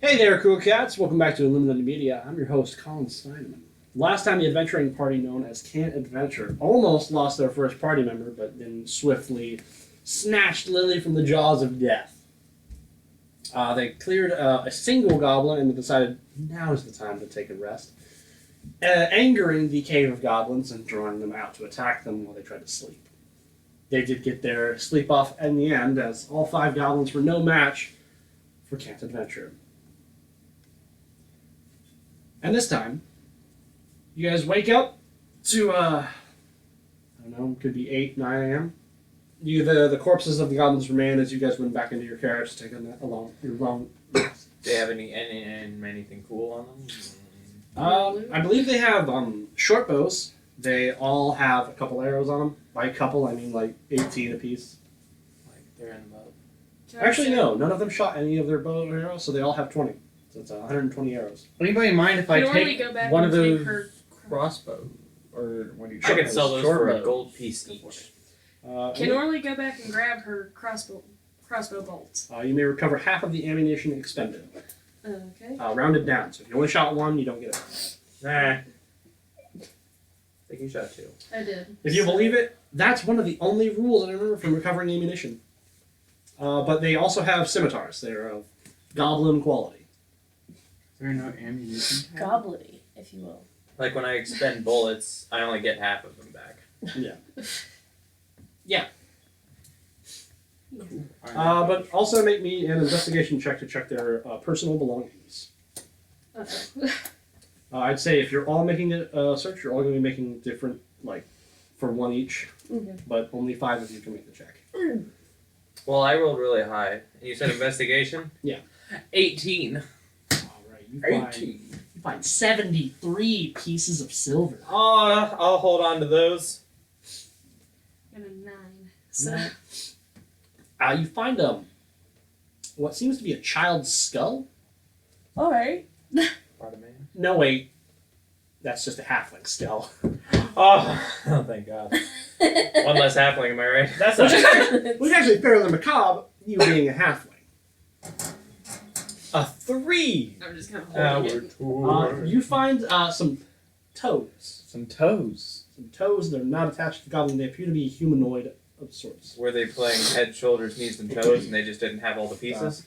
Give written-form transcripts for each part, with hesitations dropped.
Hey there, cool cats! Welcome back to Illuminuts Media. I'm your host, Colin Steineman. Last time, the adventuring party known as Can't Adventure almost lost their first party member, but then swiftly snatched Lily from the jaws of death. They cleared a single goblin and decided now is the time to take a rest, angering the cave of goblins and drawing them out to attack them while they tried to sleep. They did get their sleep off in the end, as all 5 goblins were no match for Can't Adventure. And this time, you guys wake up to, I don't know, could be 8, 9 a.m. The corpses of the goblins remain as you guys went back into your carriage to take your long rest. Do they have anything cool on them? I believe they have short bows. They all have a couple arrows on them. By couple, I mean like 18 apiece. Like they're in the boat. Actually, no. None of them shot any of their bow arrows, so they all have 20. So it's 120 arrows. Anybody mind if I take one of those crossbow? Or what do you? I could sell those for a gold piece each. Can Orly go back and grab her crossbow bolts? You may recover half of the ammunition expended. Okay. Rounded down. So if you only shot 1, you don't get it. Nah. I think you shot 2. I did. If you believe it, that's one of the only rules I remember from recovering ammunition. But they also have scimitars. They're of goblin quality. Is there no ammunition? Goblin-y, if you will. Like when I expend bullets, I only get half of them back. Yeah. Cool. But also make me an investigation check to check their personal belongings. Okay. I'd say if you're all making a search, you're all going to be making different, like, for 1 each. Okay. But only 5 of you can make the check. Well, I rolled really high. You said investigation? Yeah. 18. Alright, you find 73 pieces of silver. Oh, I'll hold on to those. And a 9. So You find what seems to be a child's skull. Alright. Part of man. No, wait. That's just a halfling skull. Oh, thank God. One less halfling, am I right? That's which is actually fairly macabre, you being a halfling. A 3! I'm just kind of holding it. You find some toes. Some toes. Some toes that are not attached to the goblin. They appear to be humanoid of sorts. Were they playing head, shoulders, knees, and toes, and they just didn't have all the pieces?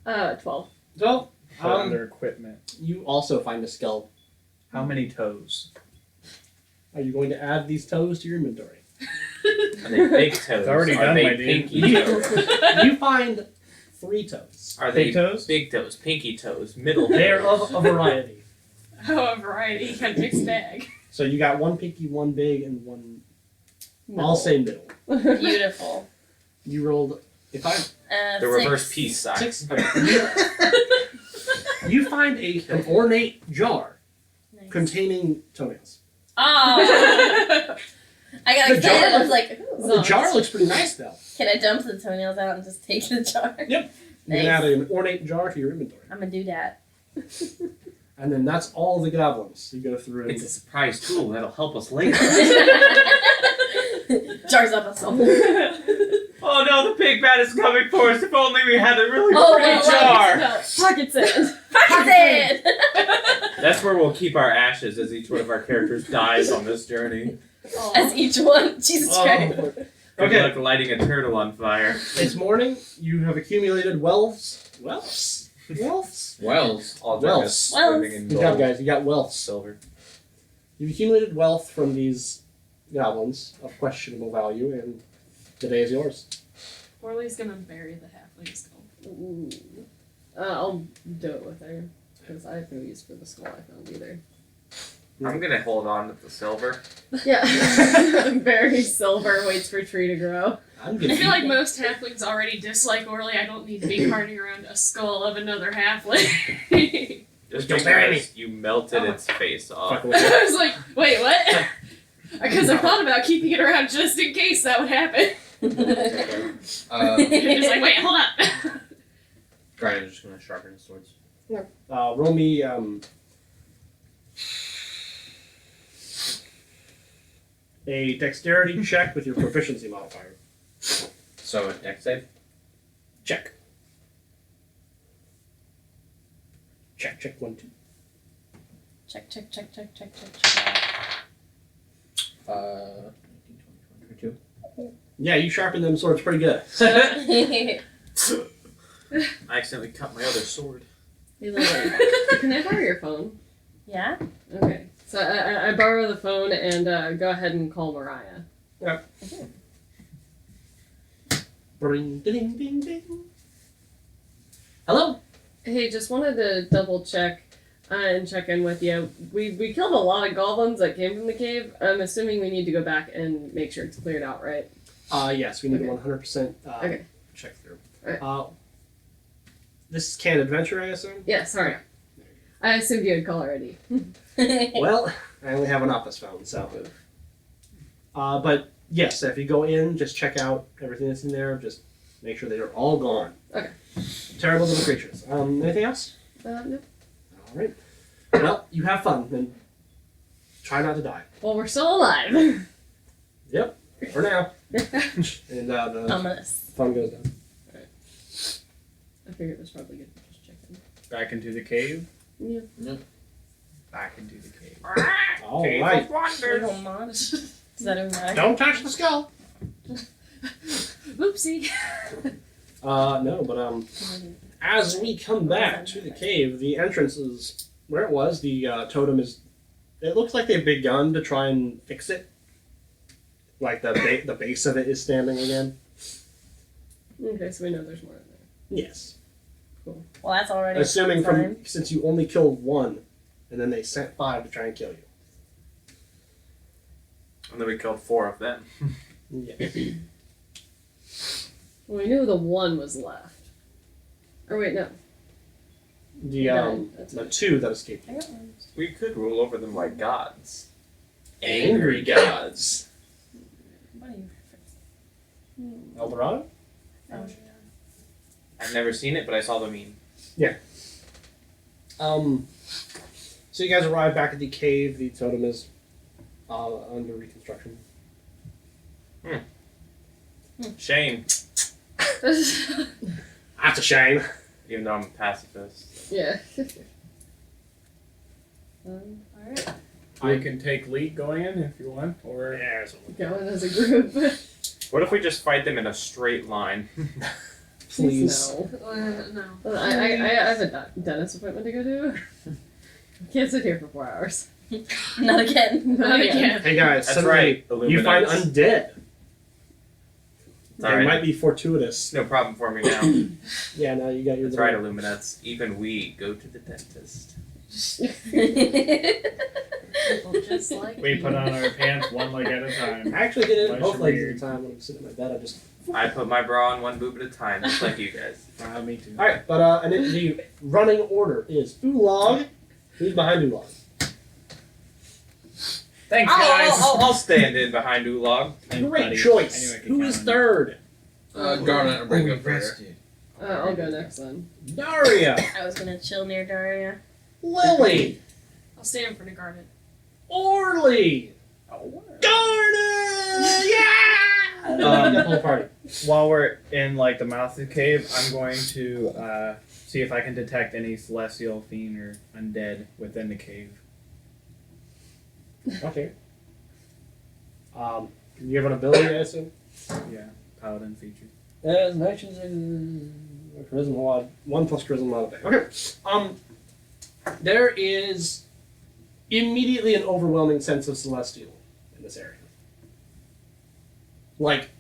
12. So, Put on their equipment. you also find a skull. How many toes? Are you going to add these toes to your inventory? Are they big toes? It's already Are done, they my dude. pinky toes? You find 3 toes. Are they Big toes? Big toes, pinky toes, middle toes? They're of a variety. Oh, a variety. Got a mixed bag. So you got 1 pinky, 1 big, and 1. I'll say middle. Beautiful. You rolled. If I The reverse peace sign. 6. You find an ornate jar Nice. containing toenails. Oh! I got The excited. jar- I was like, ooh. Well, the jar looks pretty nice, though. Can I dump the toenails out and just take the jar? Yep. You Nice. can add an ornate jar to your inventory. I'm gonna do that. And then that's all the goblins. You go through. It's a surprise tool that'll help us later. Jars up a soul. Oh no, the pig bat is coming for us. If only we had a really Oh, pretty no, jar. No, pocket sand. Pocket That's where we'll keep our ashes as each one of our characters dies on this journey. As each one. Jesus Christ. Okay. Like lighting a turtle on fire. It's morning. You have accumulated wealths. Wealths? Wells. Wells. Swimming in Good job, gold. guys. You got wealths. Silver. You've accumulated wealth from these goblins of questionable value, and the day is yours. Orly's gonna bury the halfling skull. Ooh. I'll do it with her. Because I have no use for the skull I found either. I'm gonna hold on to the silver. Yeah. Bury silver, waits for a tree to grow. I'm I gonna feel like most halflings already dislike Orly. I don't need to be carting around a skull of another halfling. Just Don't bury me. because you melted its face off. fuck with you. I was like, wait, what? Because I thought about keeping it around just in case that would happen. Just like, wait, hold up. Garnet is just gonna sharpen his swords. Roll me a dexterity check with your proficiency modifier. So, dex save? Check. Check 1, 2. Check. 19, 20, 22. Yeah, you sharpen them swords pretty good. I accidentally cut my other sword. Hey, Lily, can I borrow your phone? Yeah? Okay. So I borrow the phone and go ahead and call Mariah. Ring, ding, ding, ding. Hello? Hey, just wanted to double check and check in with you. We killed a lot of goblins that came from the cave. I'm assuming we need to go back and make sure it's cleared out, right? Yes, we need Okay. 100% Okay. check through. Alright. This is Canned Adventure, I assume? Yeah, sorry. I assumed you had called already. Well, I only have an office phone, so. But yes, if you go in, just check out everything that's in there. Just make sure they are all gone. Okay. Terrible little creatures. Anything else? No. All right. Well, you have fun and try not to die. Well, we're still alive. Yep. For now. And the Ominous. fun goes down. I figured it was probably good to just check in. Back into the cave. Yeah. Back into the cave. All Cave right. of Wonders. Is that okay? Don't touch the skull. Oopsie. No, but as we come back to the cave, the entrance is where it was. The totem is. It looks like they've begun to try and fix it. Like the base of it is standing again. Okay, so we know there's more in there. Yes. Cool. Well, that's already Assuming fine. since you only killed one, and then they sent 5 to try and kill you. And then we killed 4 of them. Yeah. Well, we knew the one was left. Or wait, no. That's The 2 that escaped. I got one. We could rule over them like gods. Angry gods. What are you? El Dorado? Oh, I've never seen it, but I saw the meme. So you guys arrive back at the cave. The totem is under reconstruction. Shame, That's a shame. even though I'm a pacifist. Yeah. Alright. We can take lead going in if you want, or Yeah, Going as a group. What if we just fight them in a straight line? please. No. No. Well, I have a dentist appointment to go to. Can't sit here for 4 hours. Not again. Not again. Hey guys, That's suddenly right, you find Illuminuts. undead. It's It alright. might be fortuitous. No problem for me now. Yeah, now you got your. That's right, Illuminuts. Even we go to the dentist. People just like we you. put on our pants one leg at a time. I actually did it Bunch both of legs weird. at the time when I'm sitting in my bed. I just. I put my bra on one boob at a time, just like you guys. Me too. All right, but and the running order is Oolog. Who's behind Oolog? Thanks, guys. I'll stand in behind Oolog. Thanks, Great buddy. choice. I knew I could Who count is on third? Garnet will bring up further. I'll go next then. Daria. I was gonna chill near Daria. Lily. I'll stand in front of Garnet. Orly. Garnet. Yeah. The whole party. While we're in like the mouth of the cave, I'm going to see if I can detect any celestial fiend or undead within the cave. Okay. You have an ability, I assume? Yeah, paladin feature. As actions charisma mod 1 plus charisma mod. Okay. There is immediately an overwhelming sense of celestial in this area. Like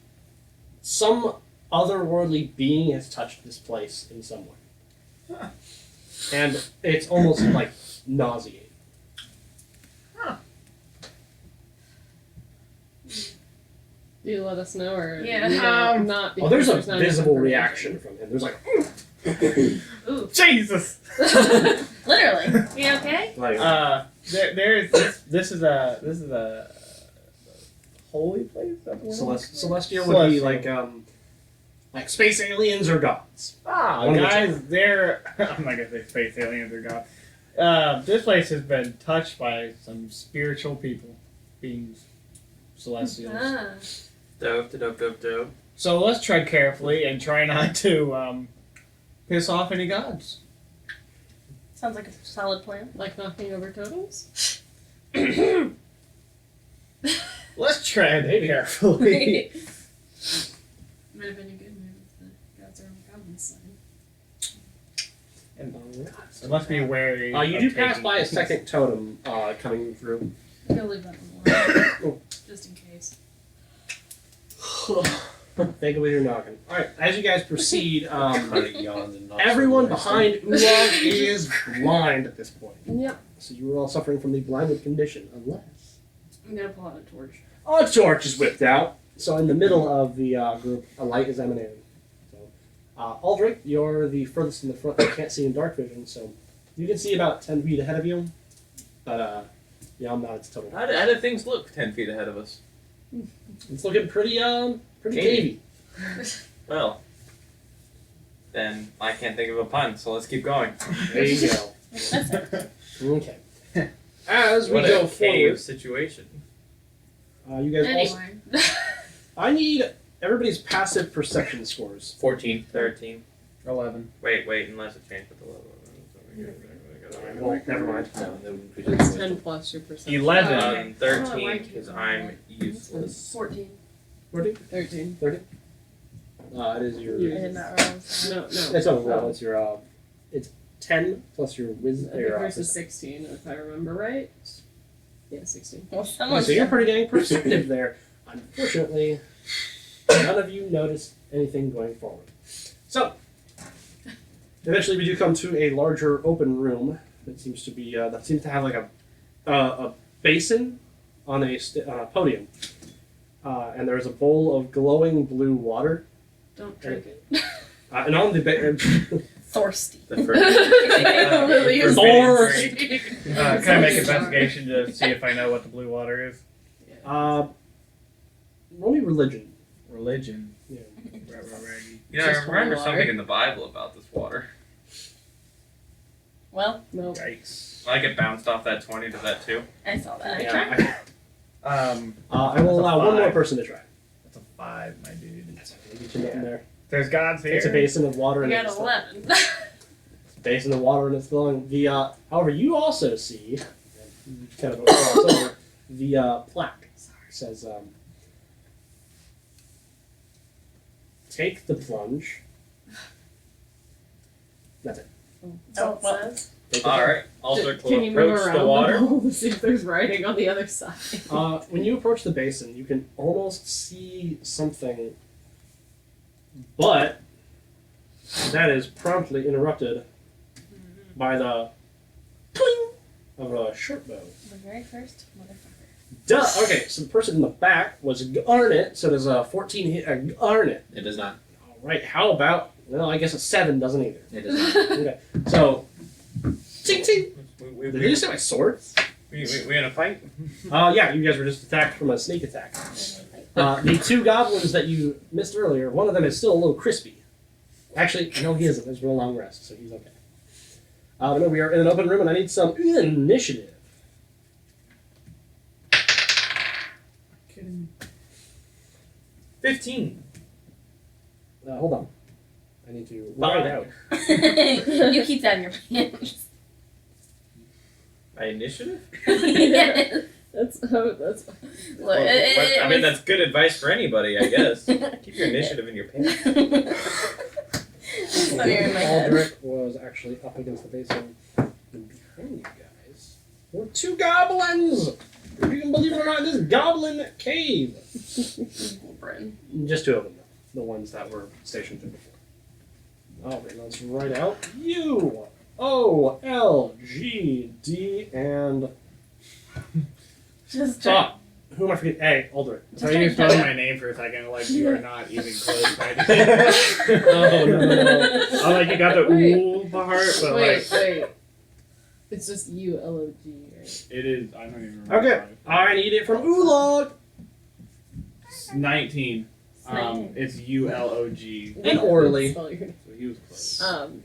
some otherworldly being has touched this place in some way. And it's almost like nauseating. Do you let us know or Yeah. not? Oh, there's a because not visible enough reaction from him. There's like, Ooh. Jesus! Literally. You okay? like There's this is a holy place. Is that the word? celestial would be Celestial. like space aliens or gods. Ah, One of the guys, they're I'm not gonna say space aliens or god. This place has been touched by some spiritual people, beings, celestials. Ah. Dope. So let's tread carefully and try not to piss off any gods. Sounds like a solid plan. Like knocking over totems? Let's tread carefully. Might have been a good move if the gods are on the Goblins side. I must be wary. You of do pass taking- by a second totem coming through. I'm gonna leave that one alone. Just in case. Think of what you're knocking. Alright, as you guys proceed, Yawns and knocks everyone on the behind Oolog is blind at this point. Yep. So you were all suffering from the blinded condition, unless I'm gonna pull out a torch. a torch is whipped out. So in the middle of the group, a light is emanating. So, Aldrich, you're the furthest in the front. You can't see in dark vision, so you can see about 10 feet ahead of you. But yeah, I'm not. It's total. How do things look 10 feet ahead of us? It's looking pretty Cavey. cavey. Well, then I can't think of a pun, so let's keep going. There you go. Okay. As we What go a cave forward, situation. you guys also. Anyway. I need everybody's passive perception scores. 14. 13. 11. Wait, unless it changed with the level. Well, never mind. No, that would increase It's it. 10 plus your perception. 11. 13, because I'm useless. 14. 13. 30? It is your. I did not realize that. No. It's on the roll. It's your. It's 10 plus your I wisdom. think yours is 16, if I remember right. Yeah, 16. Well, Okay, someone's so you're pretty dang perceptive there. Unfortunately, none of you notice anything going forward. So, eventually we do come to a larger open room that seems to be that seems to have like a basin on a podium, and there's a bowl of glowing blue water, Don't drink it. and on the thirsty. The first. Lily is Thorst. Can I make investigation to see if I know what the blue water is? roll me religion. Religion. Yeah. You know, I Just remember water. something in the Bible about this water. Well, No. Yikes. I get bounced off that 20 to that 2. I saw that. Yeah, I I will allow one more five. person to try. That's a 5, my dude. That's okay. Get you nothing there. There's gods here. It's a basin of water I and got it's 11. basin of water and it's flowing. However, you also see, kind of a cross over, the plaque says, take the plunge. That's it. That's all it well. says. Take the Alright, Aldrich Can will you move approach around the water. bowl to see if there's writing on the other side? When you approach the basin, you can almost see something, but that is promptly interrupted by the cling of a short bow. The very first motherfucker. Duh! Okay, so the person in the back was Garnet, so there's a 14 hit a Garnet. It does not. Alright, how about, well, I guess a 7 doesn't either. It does not. Okay, so, ting ting! We Did you say my sword? in a fight? Yeah, you guys were just attacked from a sneak attack. The two goblins that you missed earlier, one of them is still a little crispy. Actually, no, he isn't. There's a real long rest, so he's okay. But no, we are in an open room, and I need some initiative. Kidding. 15. Hold on. I need to write out. You keep that in your pants. My initiative? Yes. That's Look, I mean, that's good advice for anybody, I guess. Keep your initiative in your pants. It's not here in my head. Aldrich was actually up against the basin, and behind you guys were two goblins! If you can believe it or not, this goblin cave! Bryn. Just two of them, though. The ones that were stationed there before. Alright, let's write out U, O, L, G, D, and Just Stop. Who am I forgetting? A, Aldrich. So you spelling my name for a second, like you are not even close. Right? Oh, no. I'm like, you got the Wait. ooh part, but Wait. It's just U-L-O-G, right? it is. I don't even remember. Okay, I need it from Oolog. 19. It's ULOG. And orally. Spell your- So he was close.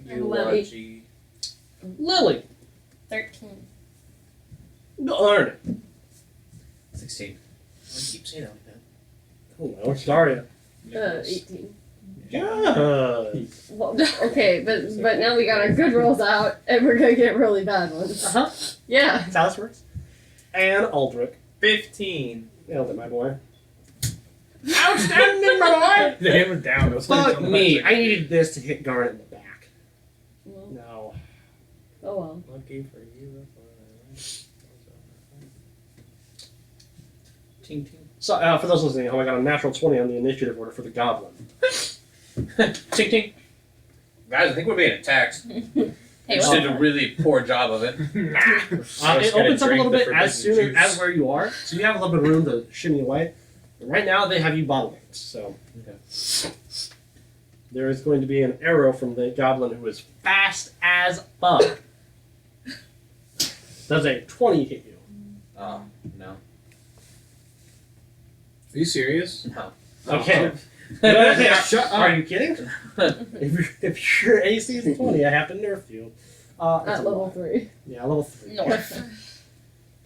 ULG. Lily. 13. Garnet. 16. Why do you keep saying it like that? Oh, no, it's Daria. 18. Good. Well, okay, but now we got our good rolls out, and we're gonna get really bad ones. Uh-huh. Yeah. That's how this works. And Aldrich. 15. Nailed it, my boy. Outstanding, my boy! The hammer down. Those Fuck me. I needed this to hit Garnet in the back. Well, No. oh well. Lucky for you. Ting ting. So, for those listening, I got a natural 20 on the initiative order for the Goblin. Ting ting. Guys, I think we're being attacked. Hey, You what? did a really poor job of it. It opens up a little bit as soon as where you are, so you have a little bit of room to shimmy away. But right now, they have you bottlenecked, so there is going to be an arrow from the Goblin who is fast as fuck. Does a 20 hit you? No. Are you serious? No. Okay. Shut up. Are you kidding? if your AC is 20, I have to nerf you. It's At a level lot. 3. Yeah, level 3. North.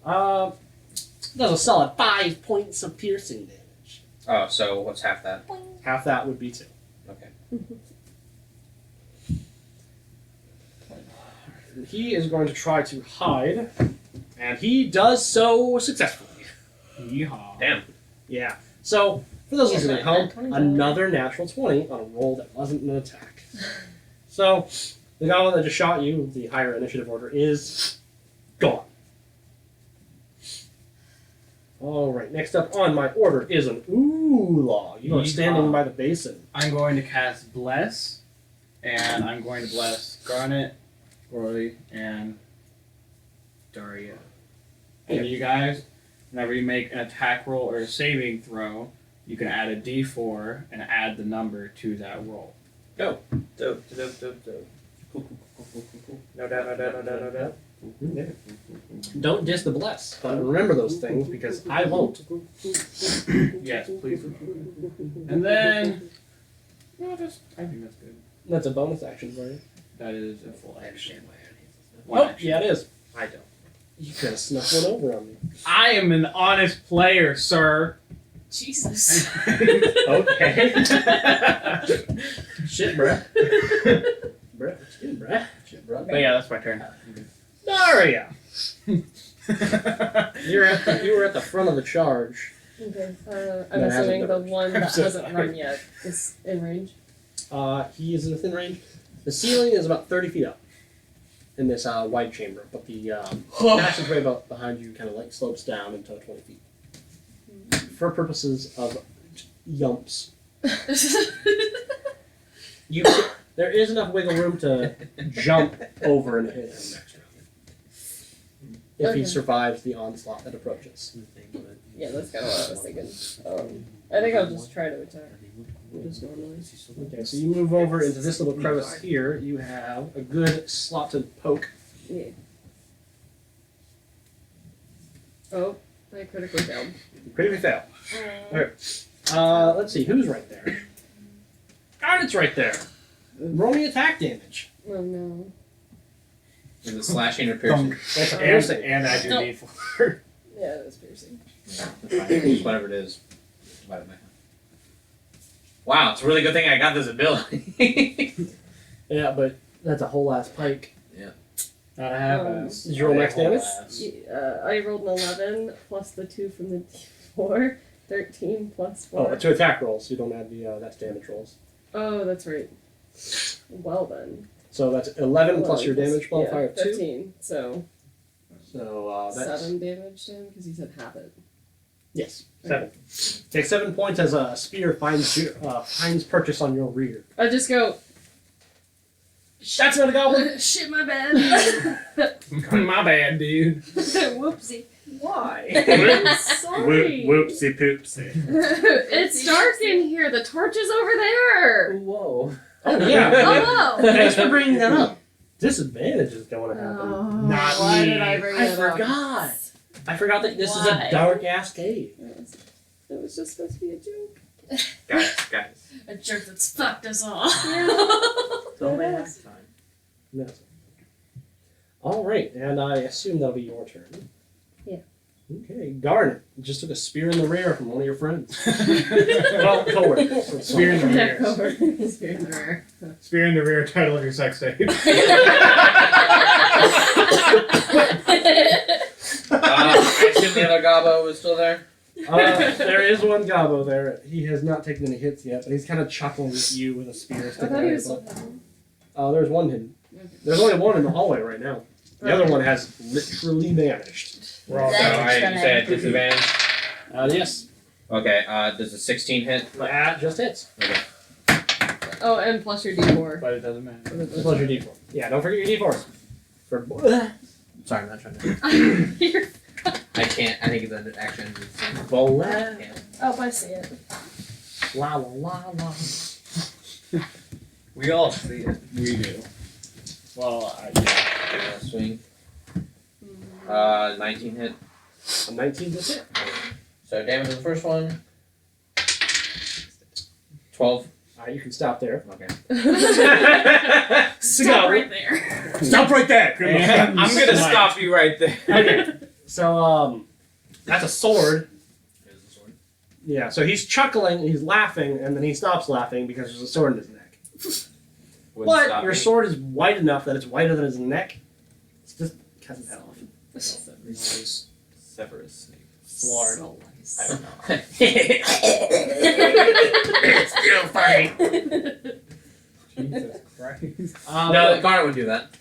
Does a solid 5 points of piercing damage. Oh, so what's half that? Half that would be 2. Okay. And he is going to try to hide, and he does so successfully. Yeehaw. Damn. Yeah. So, for those Yeah, listening at but home, that 20 another natural 20 on a roll that wasn't an attack. So, the goblin that just shot you, the higher initiative order, is gone. Alright, next up on my order is an Oolah. You are standing Yeehaw. by the basin. I'm going to cast Bless, and I'm going to bless Garnet, Rory, and Daria. And you guys, whenever you make an attack roll or a saving throw, you can add a d4 and add the number to that roll. Dope, dope, dope, dope. No doubt, no doubt, no doubt, no doubt. Yeah. Don't diss the bless, but remember those things because I won't. Yes, please. And then, no, I think that's good. That's a bonus action for you. That is a full action. Oh, yeah, it is. I don't. You could have snuck one over on me. I am an honest player, sir. Jesus. Okay. Shit, bruh. Bruh, shit, bruh. Shit, bruh. But yeah, that's my turn. Daria! You were at the front of the charge. Okay. I'm That hasn't assuming the done- one I'm that so hasn't sorry. run yet is in range. He is within range. The ceiling is about 30 feet up in this wide chamber, but the passageway about behind you kind of like slopes down into 20 feet. For purposes of yumps, there is enough wiggle room to jump over and hit him next round. If he Okay. survives the onslaught that approaches. Yeah, that's kind of what I was thinking. I think I'll just try to attack. Just normally. Okay, so you move over into this little crevice here. You have a good slotted poke. Yeah. Oh, I critically failed. You critically fail. Let's see, who's right there? Garnet's right there. Roll me attack damage. Oh no. Is it slashing or piercing? That's a piercing. And I do No. d4. Yeah, that's piercing. Fine. Whatever it is. Divided by half. Wow, it's a really good thing I got this ability. Yeah, but that's a whole ass pike. Not a half Um, ass. Did you roll max damage? I rolled an 11 plus the 2 from the d4. 13 plus 4. Oh, to attack rolls. You don't add the that's damage rolls. Oh, that's right. Well then. So that's 11 plus your 11 damage modifier of 2. 15. So So that's 7 damage to him because he said half it. yes, 7. Take 7 points as a spear finds purchase on your rear. I just go. That's not a goblin. Shit, my bad. My bad, dude. Whoopsie. Why? I'm sorry. Whoopsie poopsie. It's dark in here. The torch is over there. Whoa. Oh yeah. Oh, whoa. Thanks for bringing that up. Disadvantage is going to happen. Oh, Not why me. did I bring I that up? forgot. I forgot that this is Why? a dark ass cave. It was just supposed to be a joke. Guys. A jerk that's fucked us all. Don't make next time. No. All right, and I assume that'll be your turn. Yeah. Okay, Garnet. You just took a spear in the rear from one of your friends. Well, forward. Spear in the Yeah, rear. cover. Spear in the rear. Spear in the rear, title of your sex tape. I assume the other Gobbo was still there. There is one Gobbo there. He has not taken any hits yet, but he's kind of chuckling at you with a spear I sticking thought out he of was his still butt. having. There's one hidden. There's only one in the hallway right now. The other one has literally vanished. We're all So That's you said disadvantage. Yes. Okay, does a 16 hit? That just hits. Oh, and plus your D4. But it doesn't matter. Plus your D4. Yeah, don't forget your D4s. Sorry, I'm not trying to. I can't. I think it's an action. Bola. Oh, I see it. La la la la. We all see it. We do. Well, Swing. 19 hit. A 19 just hit. So damage on the first one. 12. You can stop there. Okay. Stop right there. Stop right there, criminal. And I'm gonna smite. stop you right there. Okay. So that's a sword. Here's the sword. Yeah. So he's chuckling, he's laughing, and then he stops laughing because there's a sword in his neck. Wouldn't But stop your me. sword is white enough that it's whiter than his neck. It's just cuts his head off. Nice. Severus Snape. Lord. I don't know. It's still funny. Jesus Christ. No, Garnet would do that.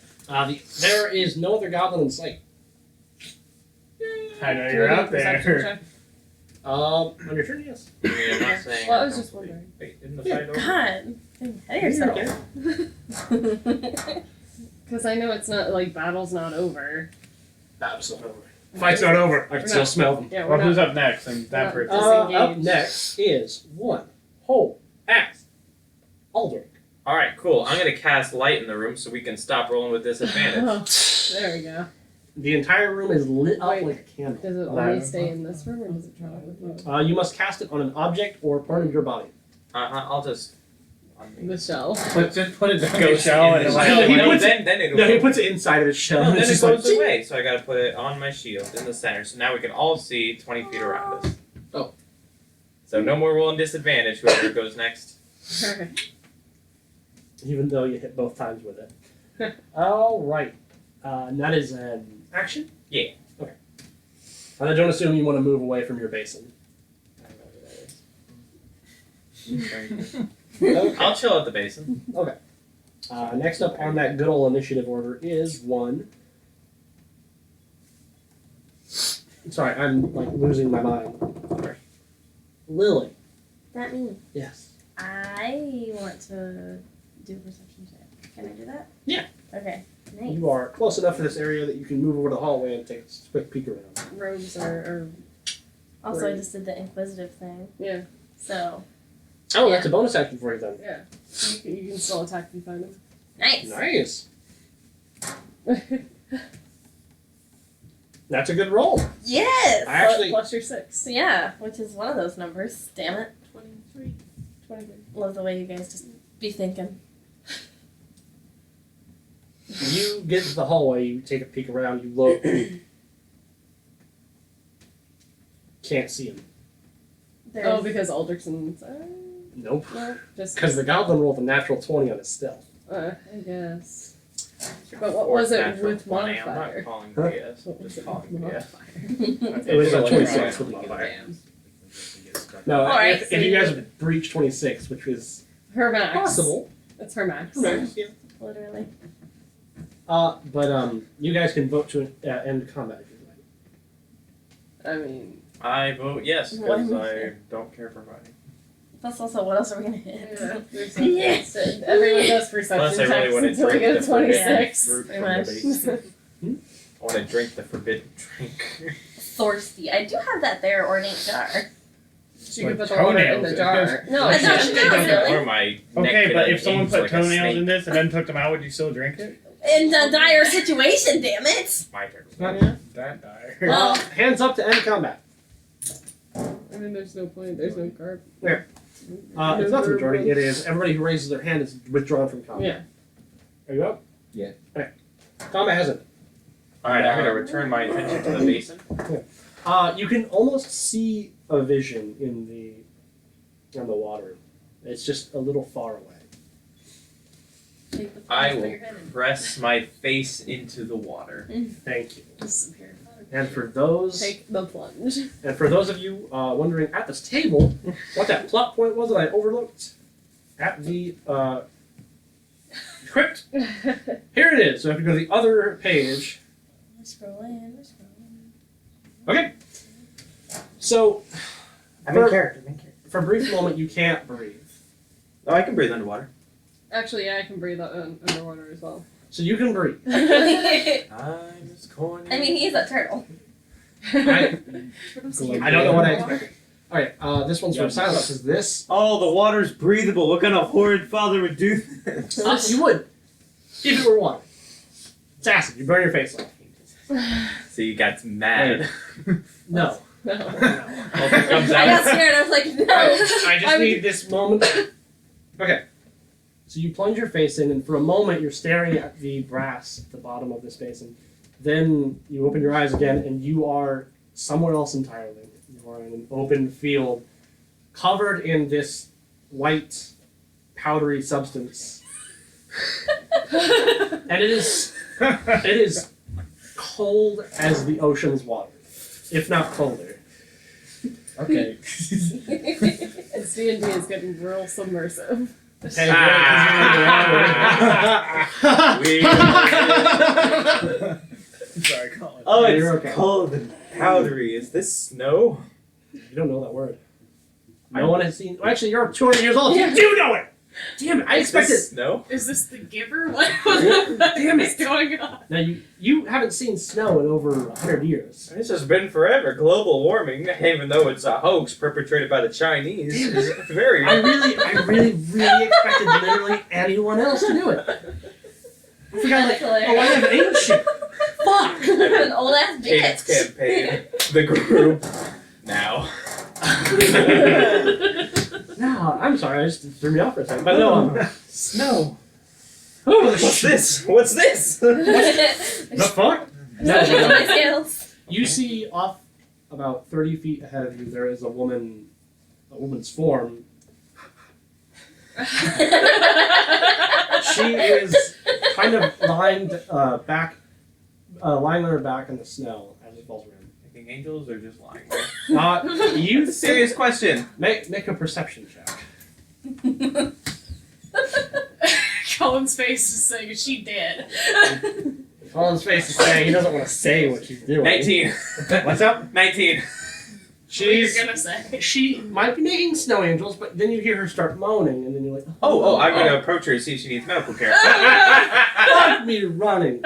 There is no other goblin in sight. I know you're out Perception there. check. On your turn, yes. I mean, I'm not saying. Well, I was just wondering. Wait, didn't the fight over? God. Getting ahead of yourself. Because I know it's not, like, battle's not over. Battle's not over. Fight's not over. I can still smell them. Yeah, we're Well, not. who's up next? And that No. person. Up Disengaged. next is one whole ass Aldrich. Alright, cool. I'm gonna cast light in the room so we can stop rolling with disadvantage. Oh, there we go. The entire room is lit up Wait. like a candle. Does it only stay in this room or does it travel with you? You must cast it on an object or part of your body. I'll just. The shell. Just put it down Go your shell and in the like, shell. He no, puts then it'll. No, he puts it inside of his shell. No, and then it's it just goes like, away. So I gotta put it on my shield in the center. So now we can all see 20 feet around us. Oh. So no more rolling disadvantage. Whoever goes next. even though you hit both times with it. All right. And that is an action? Yeah. Okay. And I don't assume you want to move away from your basin. I don't know what that is. Okay. I'll chill at the basin. Next up on that good old initiative order is one. Sorry, I'm like losing my mind. Sorry. Lily. That me. Yes. I want to do a perception check. Can I do that? Yeah. Okay. Nice. You are close enough to this area that you can move over to the hallway and take a quick peek around. Robes are Also, I Right. just did the inquisitive thing. yeah. So, Oh, that's a bonus action for you then. Yeah. You can still attack if you find them. nice. Nice. That's a good roll. Yes! I actually. Plus your 6. So, yeah, which is one of those numbers. Damn it. 23. 23. Love the way you guys just be thinking. You get to the hallway, you take a peek around, you look. Can't see him. There's, Oh, because Aldrich's inside? Nope. No, just Because the goblin rolled a natural 20 on his stealth. I guess. But what was it Natural with 20. modifier? I'm not calling Huh? BS. What I'm was just it calling with BS. modifier? It was a It's 26 with really modifier. good. No, Alright, if so you guys you- have breached 26, which is Her max. possible. It's her max. Yeah. Literally. But you guys can vote to end combat if you'd like. I mean, I vote yes Why because would I you? don't care for fighting. Plus, also, what else are we gonna hit? yeah, there's Yeah. something. Everyone does perception Plus, I really checks want to until we drink get the a forbidden 26. fruit Pretty from the much. basin. I want to drink the forbidden drink. Thirsty. I do have that there ornate jar. She can Like put the water in the toenails, jar. No, I she thought doesn't. she did. Really? Or my neck Okay, could but if someone hinge put like a toenails snake. in this and then took them out, would you still drink it? In a dire situation, damn it! My turn. That dire. Well- Hands up to end combat. I mean, there's no point. There's no carb. Yeah. It's not the majority. It is everybody who raises their hand is withdrawn from combat. Yeah. Are you up? Yeah. Okay. Combat has it. Alright, I'm going to return my attention to the basin. You can almost see a vision in the water. It's just a little far away. Take the I put will your head in. press my face into the water. Thank you. Disappear. And for those Take the plunge. of you wondering at this table what that plot point was that I overlooked at the crypt, here it is. So if you go to the other page. We're scrolling. Okay. So I'm For- in character. for a brief moment you can't breathe. Oh, I can breathe underwater. Actually, yeah, I can breathe underwater as well. So you can breathe. I I'm just corny. mean, he's a turtle. I don't know what I expected. Alright, this one's Yeah. from Silence. Is this? Oh, the water's breathable. What kind of horrid father would do this? You would. If it were water. It's acid. You burn your face off. So you got mad. No. No. Hope it comes I got out. scared. I was like, no. I just need this moment. Okay. So you plunge your face in, and for a moment you're staring at the brass at the bottom of this basin. Then you open your eyes again, and you are somewhere else entirely. You are in an open field, covered in this white, powdery substance, and it is cold as the ocean's water, if not colder. Okay. It's D&D is getting real submersive. Hey, We- Sorry, Colin. Oh, it's You're okay. cold and powdery. Is this snow? You don't know that word. No one has seen. Well, actually, you're 200 years old. You do know it. Damn it! I Is expected. this snow? Is this the giver? What the Damn is it. going on? Now you haven't seen snow in over 100 years. This has been forever. Global warming, even though it's a hoax perpetrated by the Chinese, is very. I really expected literally anyone else to do it. I forgot, like, oh, I have ancient. Fuck. An old ass Kids bitch. campaign. The group. Now. No, I'm sorry. I just threw me off for a second. But no. Snow. Oh, What's this? What's this? The fuck? Switching my scales. You see off about 30 feet ahead of you, there is a woman's form. She is kind of lying on her back in the snow as it falls around. Thinking angels or just lying? You Serious question. make a perception check. Colin's face is saying she did. Colin's face is saying he doesn't want to say what she's doing. 19. What's up? 19. What are you gonna say? She might be making snow angels, but then you hear her start moaning, and then you're like, Oh, I'm gonna approach her and see if she needs medical care. fuck me running.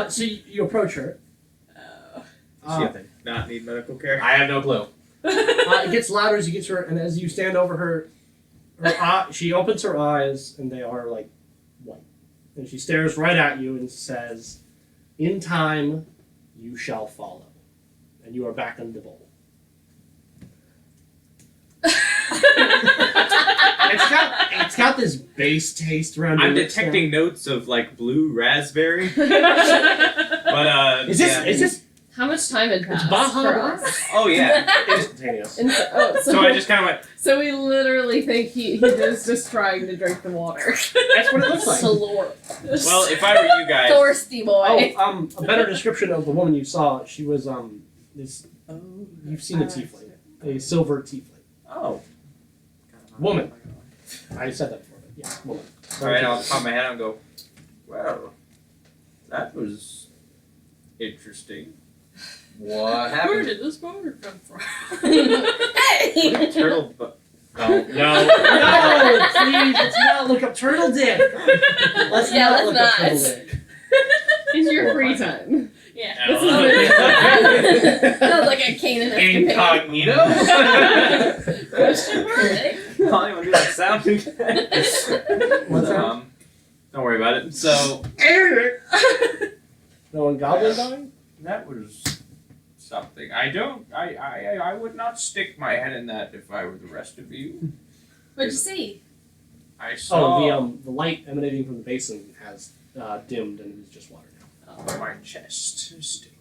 So you approach her. Does she not need medical care? I have no clue. It gets louder as you get to her, and as you stand over her, she opens her eyes, and they are like white. And she stares right at you and says, "In time, you shall follow." And you are back in the bowl. It's got this base taste around I'm your lips detecting notes of like blue raspberry, but now. Is this How much time had passed Baja for Blast? us? Oh yeah. instantaneous? And So I just kind of went. So we literally think he is just trying to drink the water. That's what it looks like. Slurp. Well, if I were you guys, Thirsty boy. Oh, a better description of the woman you saw. She was this. You've seen a tiefling, a silver tiefling. oh, Woman. I said that before, but yeah, woman. all right, I'll pop my head out and go. Well, that was interesting. What Where happened? did this boner come from? Hey. Turtle, but No, please, let's not look up turtle dick. Let's Yeah, not let's look up turtle not. dick. In your free time. Yeah. This Sounds like a Canaan escapade. incognito. Question mark? Can't even do that sound again. What's that? Don't worry about it. So No one goblin dying? that was something. I would not stick my head in that if I were the rest of you. What'd you see? I saw The light emanating from the basin has dimmed and is just water now. my chest. Still.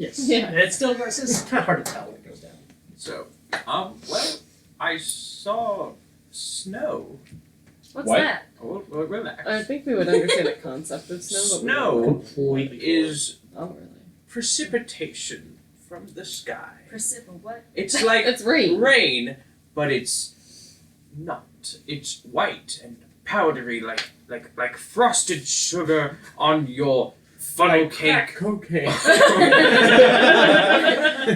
Yes. Yeah. And it's still it's kind of hard to tell when it goes down. So, well, I saw snow. What's What? that? Oh, well, relax. I think we would understand the concept of snow. But we Snow don't. Completely. is Oh, really? precipitation from the sky. What? It's like It's rain. rain, but it's not. It's white and powdery, like frosted sugar on your funnel cake. Cocaine.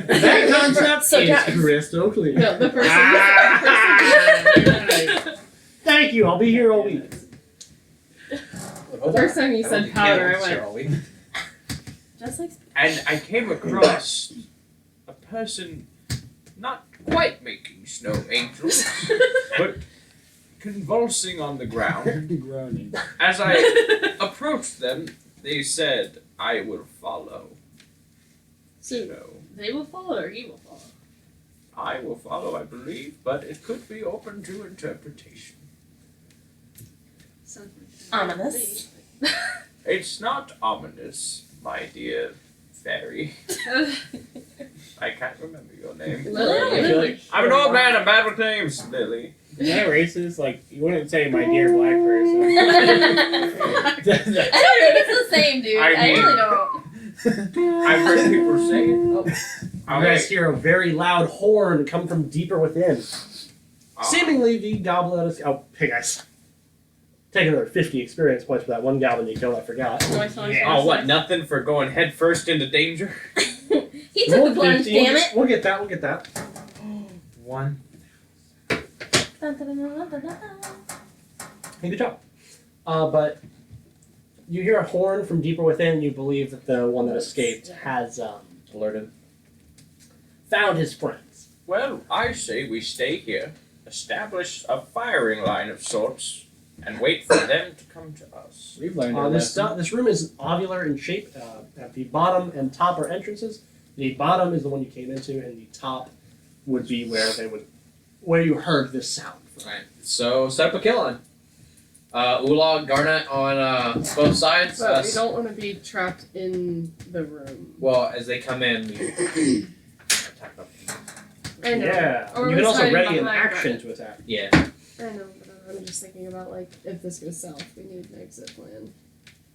That concept So is guys- crystal clear. No, the person. Thank you. I'll be here all week. The first time you said powder, I went. Just like And I came across a person not quite making snow angels, but convulsing on the ground. Groaning. As I approached them, they said, I will follow. So, So, They will follow or he will follow. I will follow, I believe, but it could be open to interpretation. Sounds like Ominous. It's not ominous, my dear fairy. I can't remember your name. Lily. I feel like I'm an old man, I'm bad with names, Lily. is that racist? Like you wouldn't say my dear black I person. don't think it's the same, dude. I I mean- really don't. I've heard people say it. You guys hear a very loud horn come from deeper within. Seemingly the goblin is. Oh, hey guys. Take another 50 experience points for that one goblin you killed, I forgot. Oh, what? Nothing for going head first into danger? He took the plunge, 50. damn it. We'll get that, we'll get that. One. Dun, dun, dun, dun, dun, dun. Hey, good job. But you hear a horn from deeper within. You believe that the one that escaped has Alerted. found his friends. Well, I say we stay here, establish a firing line of sorts, and wait for them to come to us. We've learned our This lesson. this room is ovular in shape. At the bottom and top are entrances. The bottom is the one you came into, and the top would be where you heard this sound from. Alright, so set up a kill line. Ulag, Garnet on both sides. But we Us- don't want to be trapped in the room. well, as they come in, we attack them. I know. Yeah. Or You was can also hiding ready an behind action Garnet. to attack. Yeah. I know, but I'm just thinking about like if this goes south, we need an exit plan.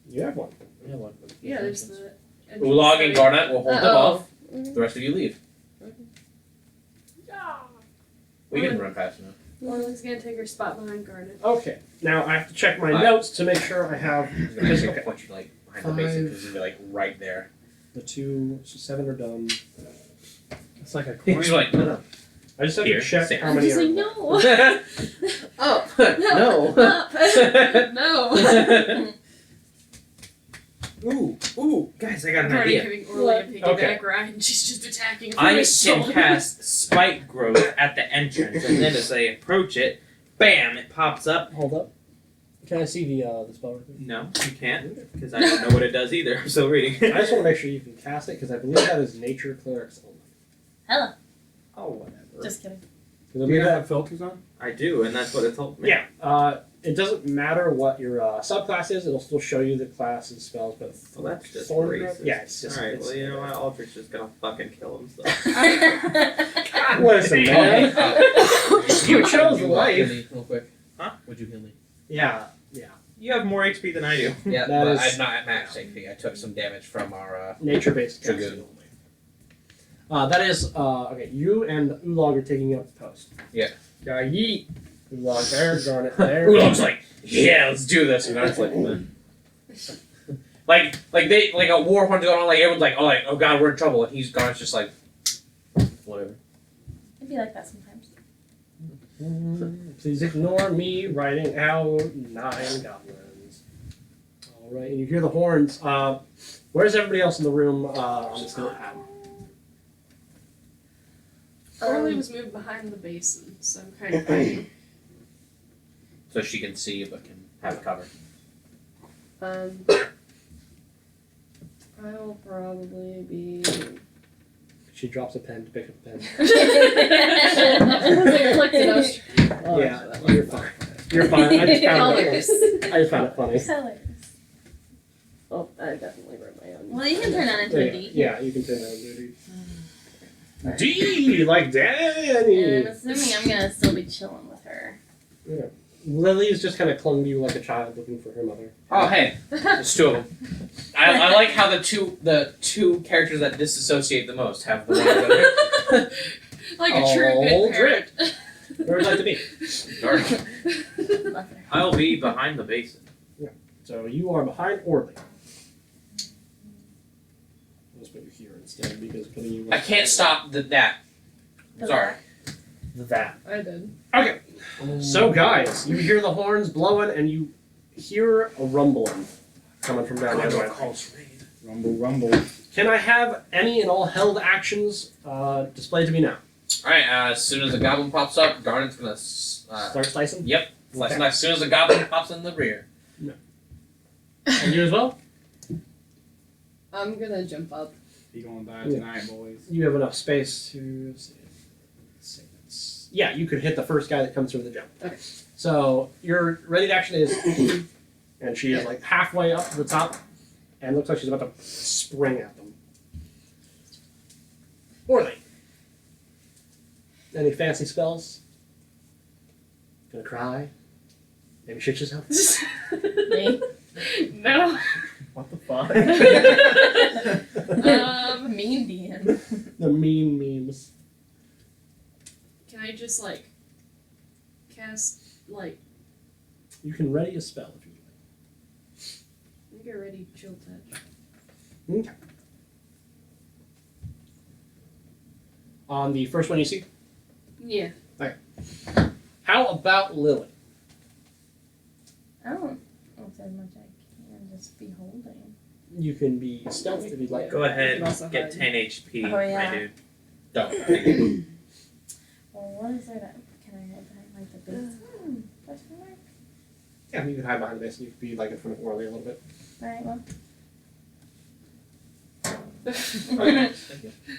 You have one. Yeah, one. Yeah, there's the. Ulag and Garnet will hold them off. Okay. The rest of you leave. We can run fast enough. Orland's gonna take her spot behind Garnet. Okay. Now I have to check my Five. notes to make sure I have He's gonna actually okay. point you like behind the basic because he's gonna be like right there. the 2, so 7 are done. It's like a coin. He's like, no, no. I just have Here, to check sit. how I'm many just are. like, no. Up. No. No. Ooh, guys, I got an Already idea. giving Orly a piggyback Okay. ride and she's just attacking from I her can soul. cast spike growth at the entrance, and then as they approach it, bam, it pops up. Hold up. Can I see the spell right No, you can't, because I don't know what it does either. I'm still reading. there? I just want to make sure you can cast it because I believe that is nature clerics only. Hello. Oh, whatever. Just kidding. 'Cause I Do believe you that- have filters on? I do, and that's what it told me. Yeah. It doesn't matter what your subclass is; it'll still show you the class and spells. But Well, that's just Thorn racist. growth- yeah, it's just. Alright, it's, well, you know what? Aldrich is gonna fucking kill himself. Listen, man. You chose Would life. heal me real quick? Huh? Would you heal me? Yeah. You have more HP than I do. Yeah, That but is- I'm not at max HP. I took some damage from our Nature-based casting Dragoon. only. That is okay. You and Ulag are taking up the post. Yeah. Yeet. Ulag there, Garnet there. Ulag's like, yeah, let's do this. And I was like, like a war hunt's going on. Like everyone's like, oh god, we're in trouble, and Garnet's just like, whatever. It'd be like that sometimes. Please ignore me writing out 9 goblins. All right, and you hear the horns. Where's everybody else in the room on this little pad? Orly was moved behind the basin, so I'm kind of fighting. So she can see, but can have cover. I'll probably be. She drops a pen to pick up a pen. I clicked it up. Oh, Yeah, actually, that you're fine. You're fine. I just found it. Colors. I just found it funny. Colors. Oh, I definitely wrote my own. Well, you can turn that into a D. Yeah, you can turn that into a D. D, like Danny. And I'm assuming I'm gonna still be chilling with her. Yeah. Lily's just kind of clung to you like a child looking for her mother. Oh, hey, there's two of them. I like how the two characters that disassociate the most have the one that Like a true good parent. Where would you like to be? dark. I'll be behind the basin. So you are behind Orly. Let's put you here instead because putting you. I can't stop that. Sorry. That. I did. Okay. So guys, you hear the horns blowing and you hear a rumbling coming from down the other way. Rumble, rumble. Can I have any and all held actions displayed to me now? Alright, as soon as the goblin pops up, Garnet's gonna. Start slicing. Yep. As soon as the goblin pops in the rear. And you as well. I'm gonna jump up. Be going bad tonight, boys. You have enough space to. Yeah, you could hit the first guy that comes through the jump. Okay. So your ready to action is, and she is like halfway up to the top, and looks like she's about to spring at them. Orly. Any fancy spells? Gonna cry? Maybe shit yourself? Me. No. What the fuck? Mean DM. The mean memes. Can I just like cast like You can ready a spell if you make a ready chill touch? like. Okay. On the first one you see, Yeah. how about Lily? I don't know if there's much I can just be holding. You can be stealth if you'd like. Go ahead, You can also get hide. 10 HP, Oh, yeah. my dude. Don't. Thank you. Well, what is there that can I hide behind like the base? Question mark? Yeah, you can hide behind this. You could be like in front of Orly a little bit. Alright, well.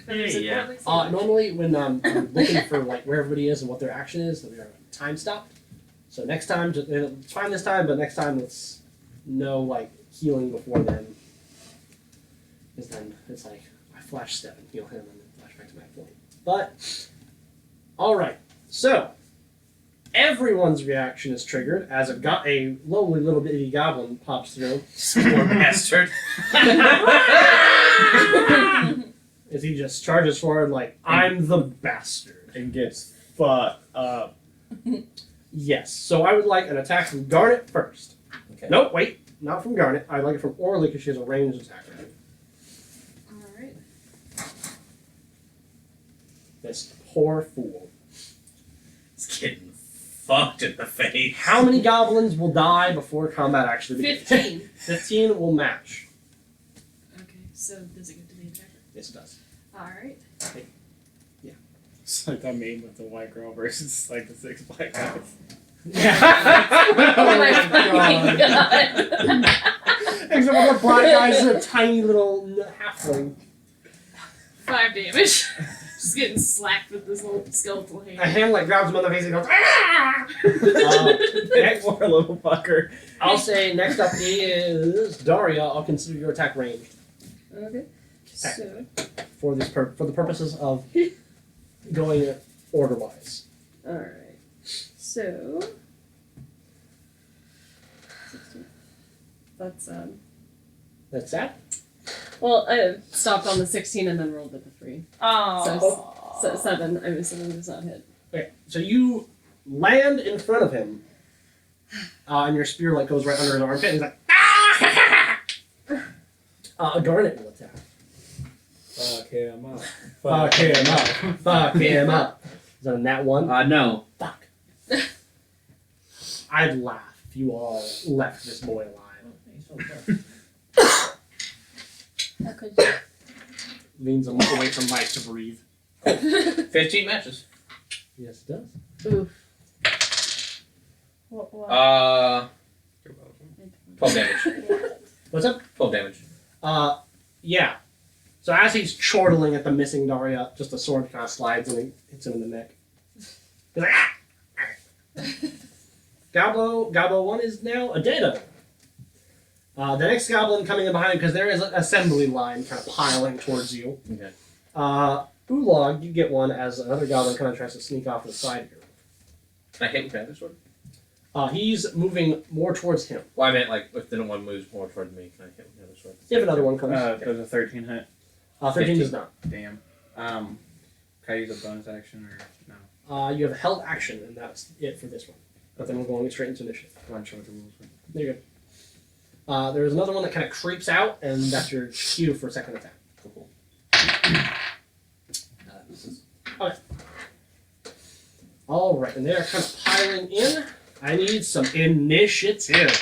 Yeah. Normally, when I'm looking for like where everybody is and what their action is, we are time stopped. So next time, it's fine this time, but next time let's no like healing before then, because then it's like I flash step and heal him and then flash back to my point. But all right, so everyone's reaction is triggered as a lonely little bitty goblin pops through. Poor bastard. As he just charges forward like I'm the bastard. And gets fucked up. Yes. So I would like an attack from Garnet first. Okay. Nope, wait. Not from Garnet. I'd like it from Orly because she has a ranged attack. Alright. This poor fool. It's getting fucked in the face. How many goblins will die before combat actually begins? 15. 15 will match. Okay, so does it get to the attacker? Yes, it does. Alright. It's like that meme with the white girl versus like the 6 black guys. Oh my fucking god. Except for the black guy's a tiny little halfling. 5 damage. Just getting slapped with this little skeletal hand. A hand like grabs him on the face and goes, ah! Next, Poor little fucker. I'll say next up is Daria. I'll consider your attack ranged Okay. So. for the purposes of going order-wise. Alright. So. 16. That's That's that. well, I stopped on the 16 and then rolled at the 3. Oh. So 7, I'm assuming does not hit. Okay, so you land in front of him, and your spear like goes right under his armpit, and he's like, ah! A Garnet will attack. Fuck him up. Fuck him up. Fuck him up. Is that a nat 1? No. Fuck. I'd laugh if you all left this boy alive. How could you? Leans a little away from Mike to breathe. 15 matches. Yes, it does. Oof. What? 12 damage. What's up? 12 damage. Yeah. So as he's chortling at the missing Daria, just a sword kind of slides and it hits him in the neck. He's like, ah! Gobbo 1 is now a dead. The next goblin coming in behind him, because there is an assembly line kind of piling towards you. Okay. Ulog, you get one as another goblin kind of tries to sneak off to the side here. Can I hit with the other sword? He's moving more towards him. Well, I meant like if the one moves more toward me, can I hit with the other sword? If another one comes. There's a 13 hit. 13 does not. Damn. Can I use a bonus action or no? You have held action, and that's it for this one. But then we're going straight into initiative. Go on, show what the rules are. There you go. There's another one that kind of creeps out, and that's your cue for second attack. Cool. Okay. All right, and they're kind of piling in. I need some initiative.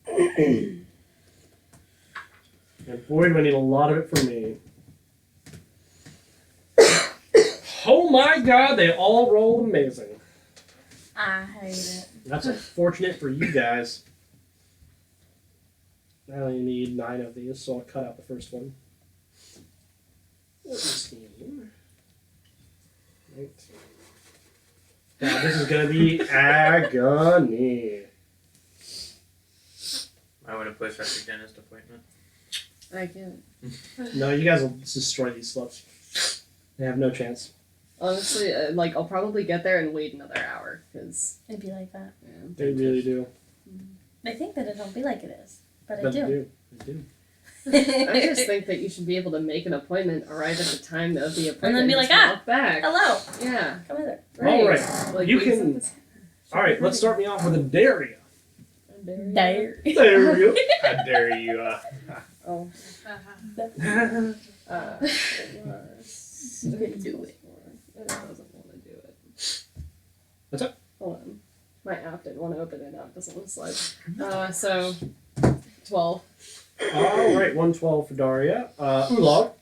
And boy, do I need a lot of it for me. Oh my god, they all rolled amazing. I hate it. That's unfortunate for you guys. I only need 9 of these, so I'll cut out the first one. 14. 19. Now, this is going to be agony. I want to push after dentist appointment. I can't. No, you guys will destroy these sluts. They have no chance. Honestly, I'll probably get there and wait another hour, because... It'd be like that. Yeah. They really do. They think that it don't be like it is, but But I do. They do. I just think that you should be able to make an appointment, arrive at the time of the appointment, then be like, just walk back. Hello, Yeah. come hither. All right. Like, You we can- just- All right, let's start me off with a Daria. Dare. There you How dare you? Oh. You can do it. It doesn't want to do it. What's up? Hold on. My app didn't want to open it up. It doesn't want to slide. So, 12. All right, 112 for Daria. Ulog.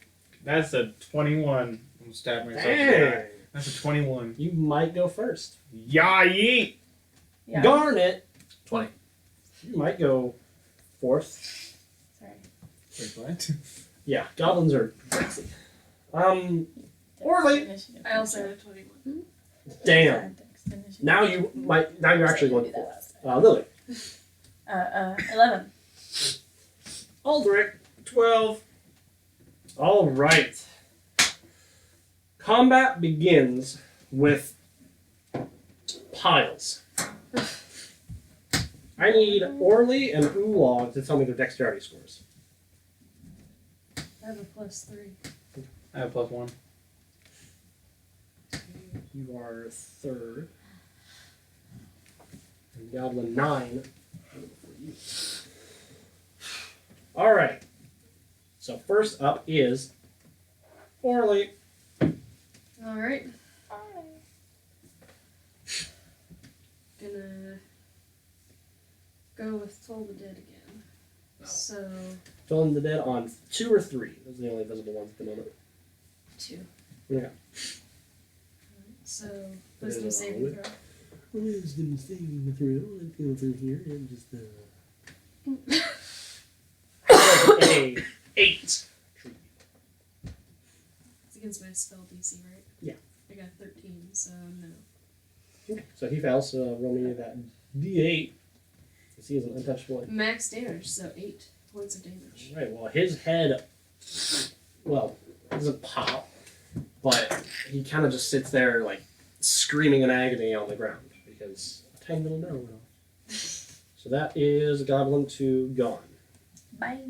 That's a 21. I'm gonna stab myself. Dang. That's a 21. You might go first. Yeah, yeet. Yeah. Garnet. 20. You might go fourth. Sorry. Wait, what? Yeah, goblins are crazy. Orly. Initiative. I also had a 21. Damn. Now you might. Now you're actually going fourth. Lily. 11. Aldrich. 12. All right. Combat begins with piles. I need Orly and Ulog to tell me their dexterity scores. I have a +3. I have +1. You are third. And Goblin 9. All right. So first up is Orly. Alright. Gonna go with Toll the Dead again. No. So, Filling the dead on 2 or 3. Those are the only visible ones at the moment. 2. Yeah. So, wisdom saving throw. Wisdom saving throw. Let's go through here and just a 8. It's against my spell DC, right? Yeah. I got 13, so no. Okay. So he fails. So roll me that D8. Because he is an untouchable. Max damage, so 8 points of damage. Right. Well, his head, doesn't pop, but he kind of just sits there like screaming in agony on the ground because a tiny little arrow went off. So that is Goblin 2 gone. Bye.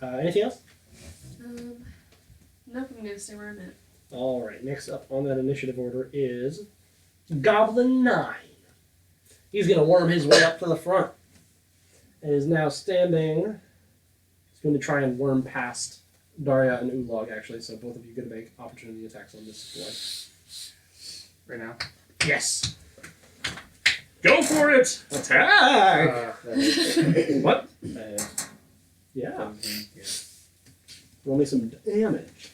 Anything else? Nope, I'm gonna stay where I'm at. All right. Next up on that initiative order is Goblin 9. He's gonna worm his way up to the front and is now standing. He's going to try and worm past Daria and Ulog, actually, so both of you get to make opportunity attacks on this Right now. boy. Yes! Go for it! Attack! What? Yeah. 17, yeah. Roll me some damage.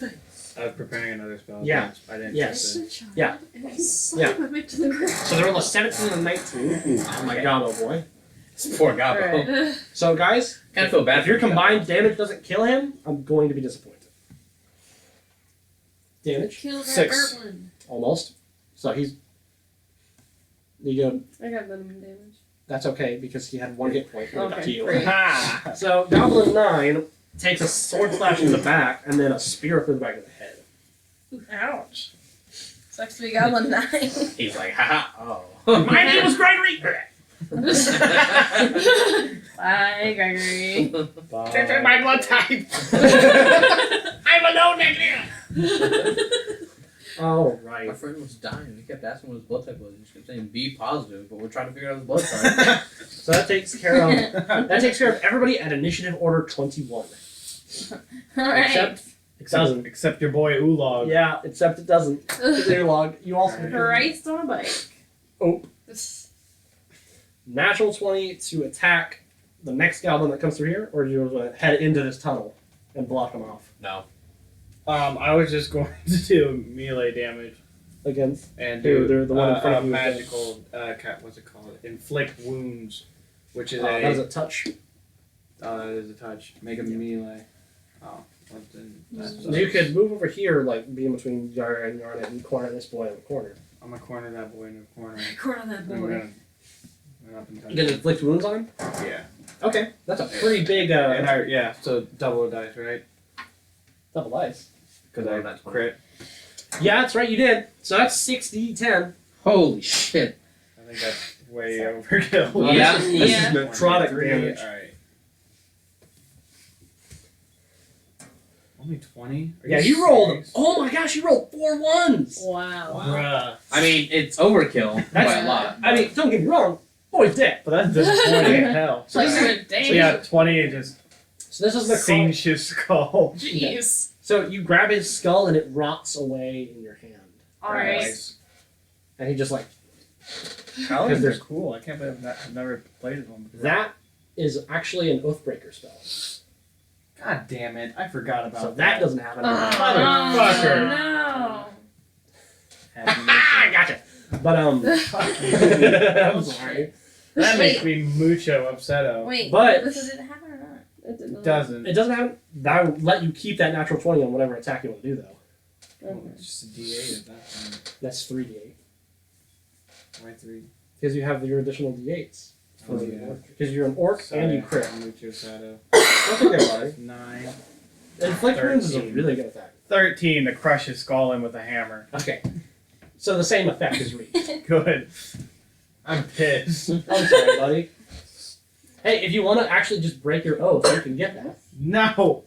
I was preparing another spell. Yeah. I didn't Yes. check Child, Yeah. and I slam him into the ground. So they're on a 17 and a 19. Oh my god, oh boy. This poor Gobbo. Alright. So, guys, Kind of feel bad if your for Gobbo. combined damage doesn't kill him, I'm going to be disappointed. Damage? Kill that 6. goblin. Almost. So he's You go. I got minimum damage. That's okay because he had 1 hit point. Okay, To you. great. Ha! So Goblin 9 takes a sword slash in the back and then a spear through the back of the head. Ouch. Sucks to be Goblin 9. He's like, haha, oh. My name was Gregory. Bye, Gregory. This is my blood type. I'm a low negative. Oh My right. friend was dying. We kept asking what his blood type was. He kept saying B positive, but we're trying to figure out his blood type. So that takes care of everybody at initiative order 21. Alright. It doesn't. Except your boy Oolog. Yeah, except it doesn't. Clear log. You also Christ on a bike. Oh. Natural 20 to attack the next goblin that comes through here, or do you want to head into this tunnel and block him off No. I was just going to do melee damage against? and Who? do The one in front of you. magical. What's it called? Inflict wounds, which is That is a touch. that is a touch. Make a melee. Oh, what then? So you could move over here, like be in between Yara and Garnet, and corner this boy in the corner. I'm gonna corner that boy in the corner. Corner that I'm boy. gonna run up and touch You gonna him. inflict wounds on him? Yeah. Okay, that's a pretty big And so double the dice, right? double dice. Because Well, I that's fine. crit. Yeah, that's right, you did. So that's 6d10. Holy shit. I think that's way overkill. Well, Yeah. This is Yeah. necrotic 23, damage. Alright. Only 20? Yeah, you rolled. Oh my gosh, you rolled 4 ones. Wow. Bruh. I mean, it's overkill by a lot. I mean, don't get me wrong, boy's dead. But that's disappointing as hell. So this is Like, So yeah, 20 just So this is the sinks his skull. Jeez. So you grab his skull and it rots away in your hand, Alright. Nice. and he just like Paladins there's- are cool. I can't believe I've never played one before. that is actually an Oathbreaker spell. God damn it. I forgot about So that doesn't happen. Motherfucker. No. I gotcha. But I'm sorry. That makes me mucho upsetto. Wait, But- does it happen or not? It did It not. doesn't. It doesn't happen. That would let you keep that natural 20 on whatever attack you want to do, though. Oh, it's just a D8 at that point. That's 3d8 Why 3? because you have your additional d8s. Oh, yeah. Because you're an orc and you crit. Mucho shadow. That's okay, buddy. 9. Inflict wounds is a 13. really good attack. 13 to crush his skull in with a hammer. Okay. So the same effect is reached. Good. I'm pissed. I'm sorry, buddy. Hey, if you want to actually just break your oath, you can get that. No!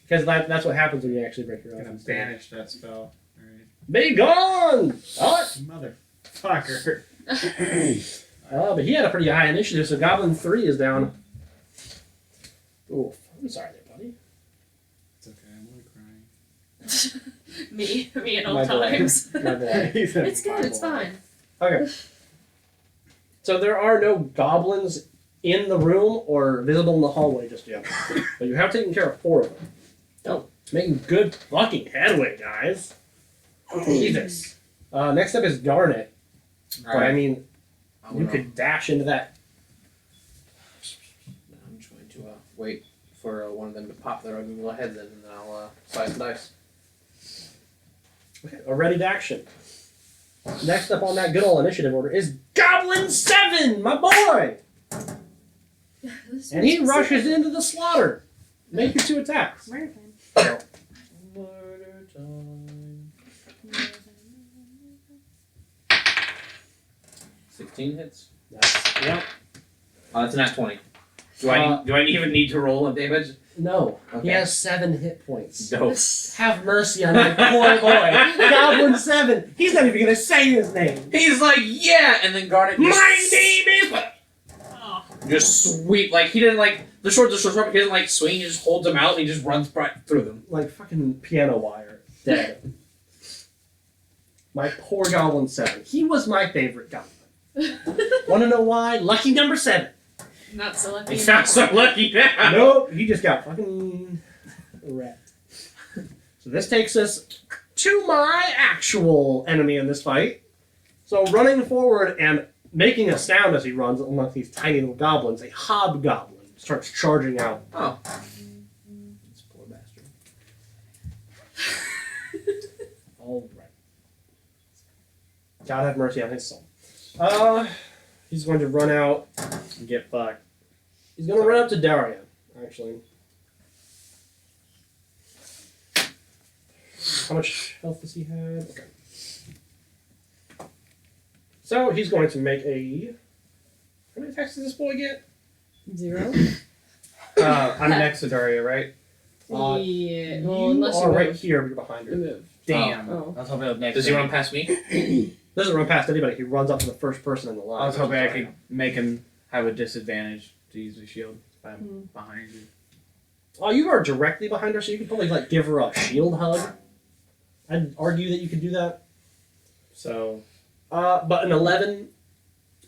Because that's what happens when you actually break your I'm oath. gonna instead. banish that spell. Alright. Be gone! What? Motherfucker. But he had a pretty high initiative, so Goblin 3 is down. Oof. I'm sorry there, buddy. It's okay, I'm only crying. me at all My boy. times. My boy. It's good. It's fine. Okay. So there are no goblins in the room or visible in the hallway just yet. But you have taken care of 4 of them. Oh, making good fucking headway, guys. Jesus. Next up is Garnet. But I mean, you could dash into that. I'm just going to wait for one of them to pop their ugly little heads in, and then I'll slice the dice. Okay, a ready to action. Next up on that good old initiative order is Goblin 7, my boy! And he rushes into the slaughter. Make your 2 attacks. Murder time. Murder time. 16 hits. Yep. Oh, that's a nat 20. Do I even need to roll a damage? No. He Okay. has 7 hit points. Dope. Have mercy on my poor boy. Goblin 7. He's not even going to say his name. He's like, yeah, and then Garnet just My name is... Oh. just sweep, like, he didn't, like, the short, he doesn't, like, swing, he just holds them out, and he just runs right through them. Like fucking piano wire. Dead. My poor Goblin 7. He was my favorite Goblin. Want to know why? Lucky number 7. Not so lucky. He's not so lucky now. Nope, he just got fucking wrecked. So this takes us to my actual enemy in this fight. So running forward and making a sound as he runs amongst these tiny little goblins, a hobgoblin starts charging out. Oh. This poor bastard. All right. God have mercy on his soul. He's going to run out. Get fucked. He's going to run up to Daria, actually. How much health does he have? Okay. So he's going to make a. How many attacks does this boy get? 0. I'm next to Daria, right? Yeah. Well, You unless are you right move. here, but you're behind You her. move. Damn. Oh. I was hoping up next. Does he run past me? Doesn't run past anybody. He runs up to the first person in the line. I was hoping I which is could Daria. make him have a disadvantage to use the shield if I'm Hmm. behind you. Oh, you are directly behind her, so you could probably like give her a shield hug. I'd argue that you could do that. So But an 11.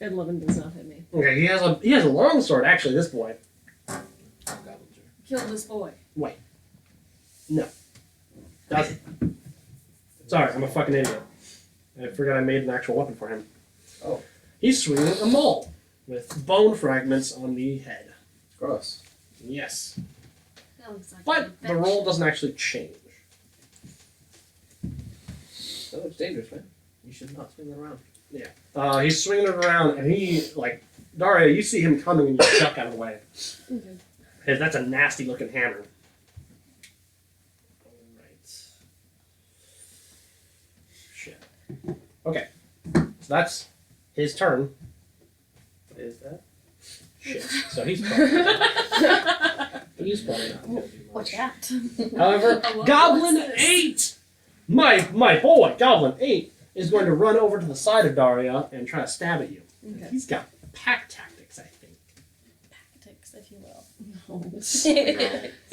11 does not hit me. Okay, he has a long sword. Actually, this boy. Kill this boy. Doesn't. Sorry, I'm a fucking idiot. I forgot I made an actual weapon for him. Oh. He's swinging a maul with bone fragments on the head. Gross. Yes. That looks like But a the bitch. roll doesn't actually change. That looks dangerous, man. You should not swing that around. He's swinging it around, and he, like, Daria, you see him coming, and you duck out of the way. Okay. Because that's a nasty looking hammer. Alright. Shit. Okay. So that's his turn. what is that? Shit. So he's probably not gonna do Watch much. out. However, Goblin 8! My boy, Goblin 8, is going to run over to the side of Daria and try to stab at you. Okay. He's got pack tactics, I think. Tactics, if you will.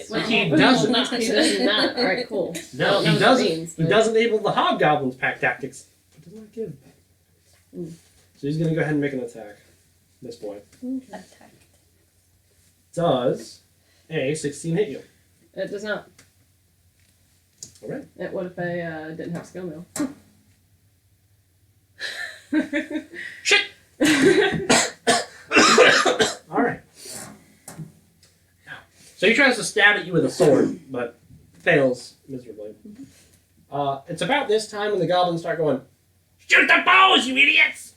Like he doesn't. He does not. Alright, cool. No, I don't know he what that doesn't. means, He but- does enable the Hobgoblin's pack tactics, but does not give pack Mm. tactics. So he's going to go ahead and make an attack. This boy. Attack. Does a 16 hit you? It does not. Alright. It would if I didn't have skill mail. Shit! Alright. So he tries to stab at you with a sword, but fails miserably. It's about this time when the goblins start going, "Shoot the bows, you idiots!"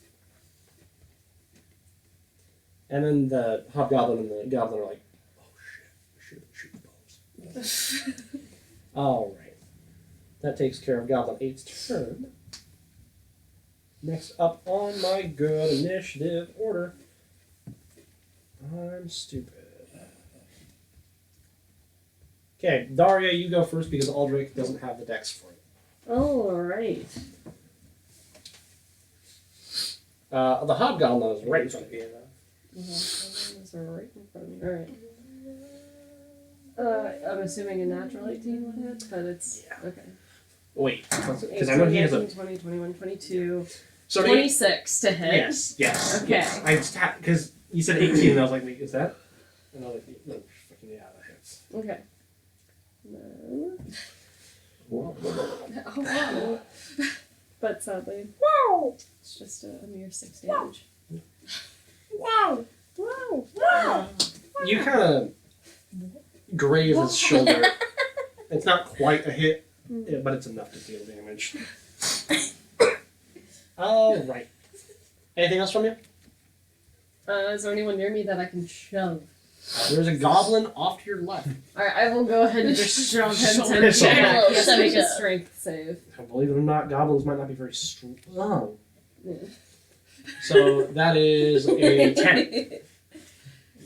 And then the hobgoblin and the goblin are like, "Oh shit, we should shoot the bows." Alright. That takes care of Goblin 8's turn. Next up on my good initiative order, I'm stupid. Okay, Daria, you go first because Aldrich doesn't have the dex for it. Alright. The hobgoblin is right in front of you. Those are right in front of me. Alright. I'm assuming a natural 18 will hit, but it's. Yeah. Okay. Wait, because I know he has a. 20, 21, 22. So 26 to hit. Yes. Okay. Yes. I just because you said 18, and I was like, wait, is that? And I was like, no, fucking yeah, that hits. Okay. No. Whoa. Oh, wow. But sadly, it's just a mere 6 damage. Wow. Wow! Wow. You kind of graze his shoulder. It's not quite a hit, but it's enough to deal damage. All right. Anything else from you? Is there anyone near me that I can shove? There's a goblin off to your left. Alright, I will go ahead and just shove him Shove 10 him. feet back. He has to make a Shove. strength save. Believe it or not, goblins might not be very strong. Yeah. So that is a 10.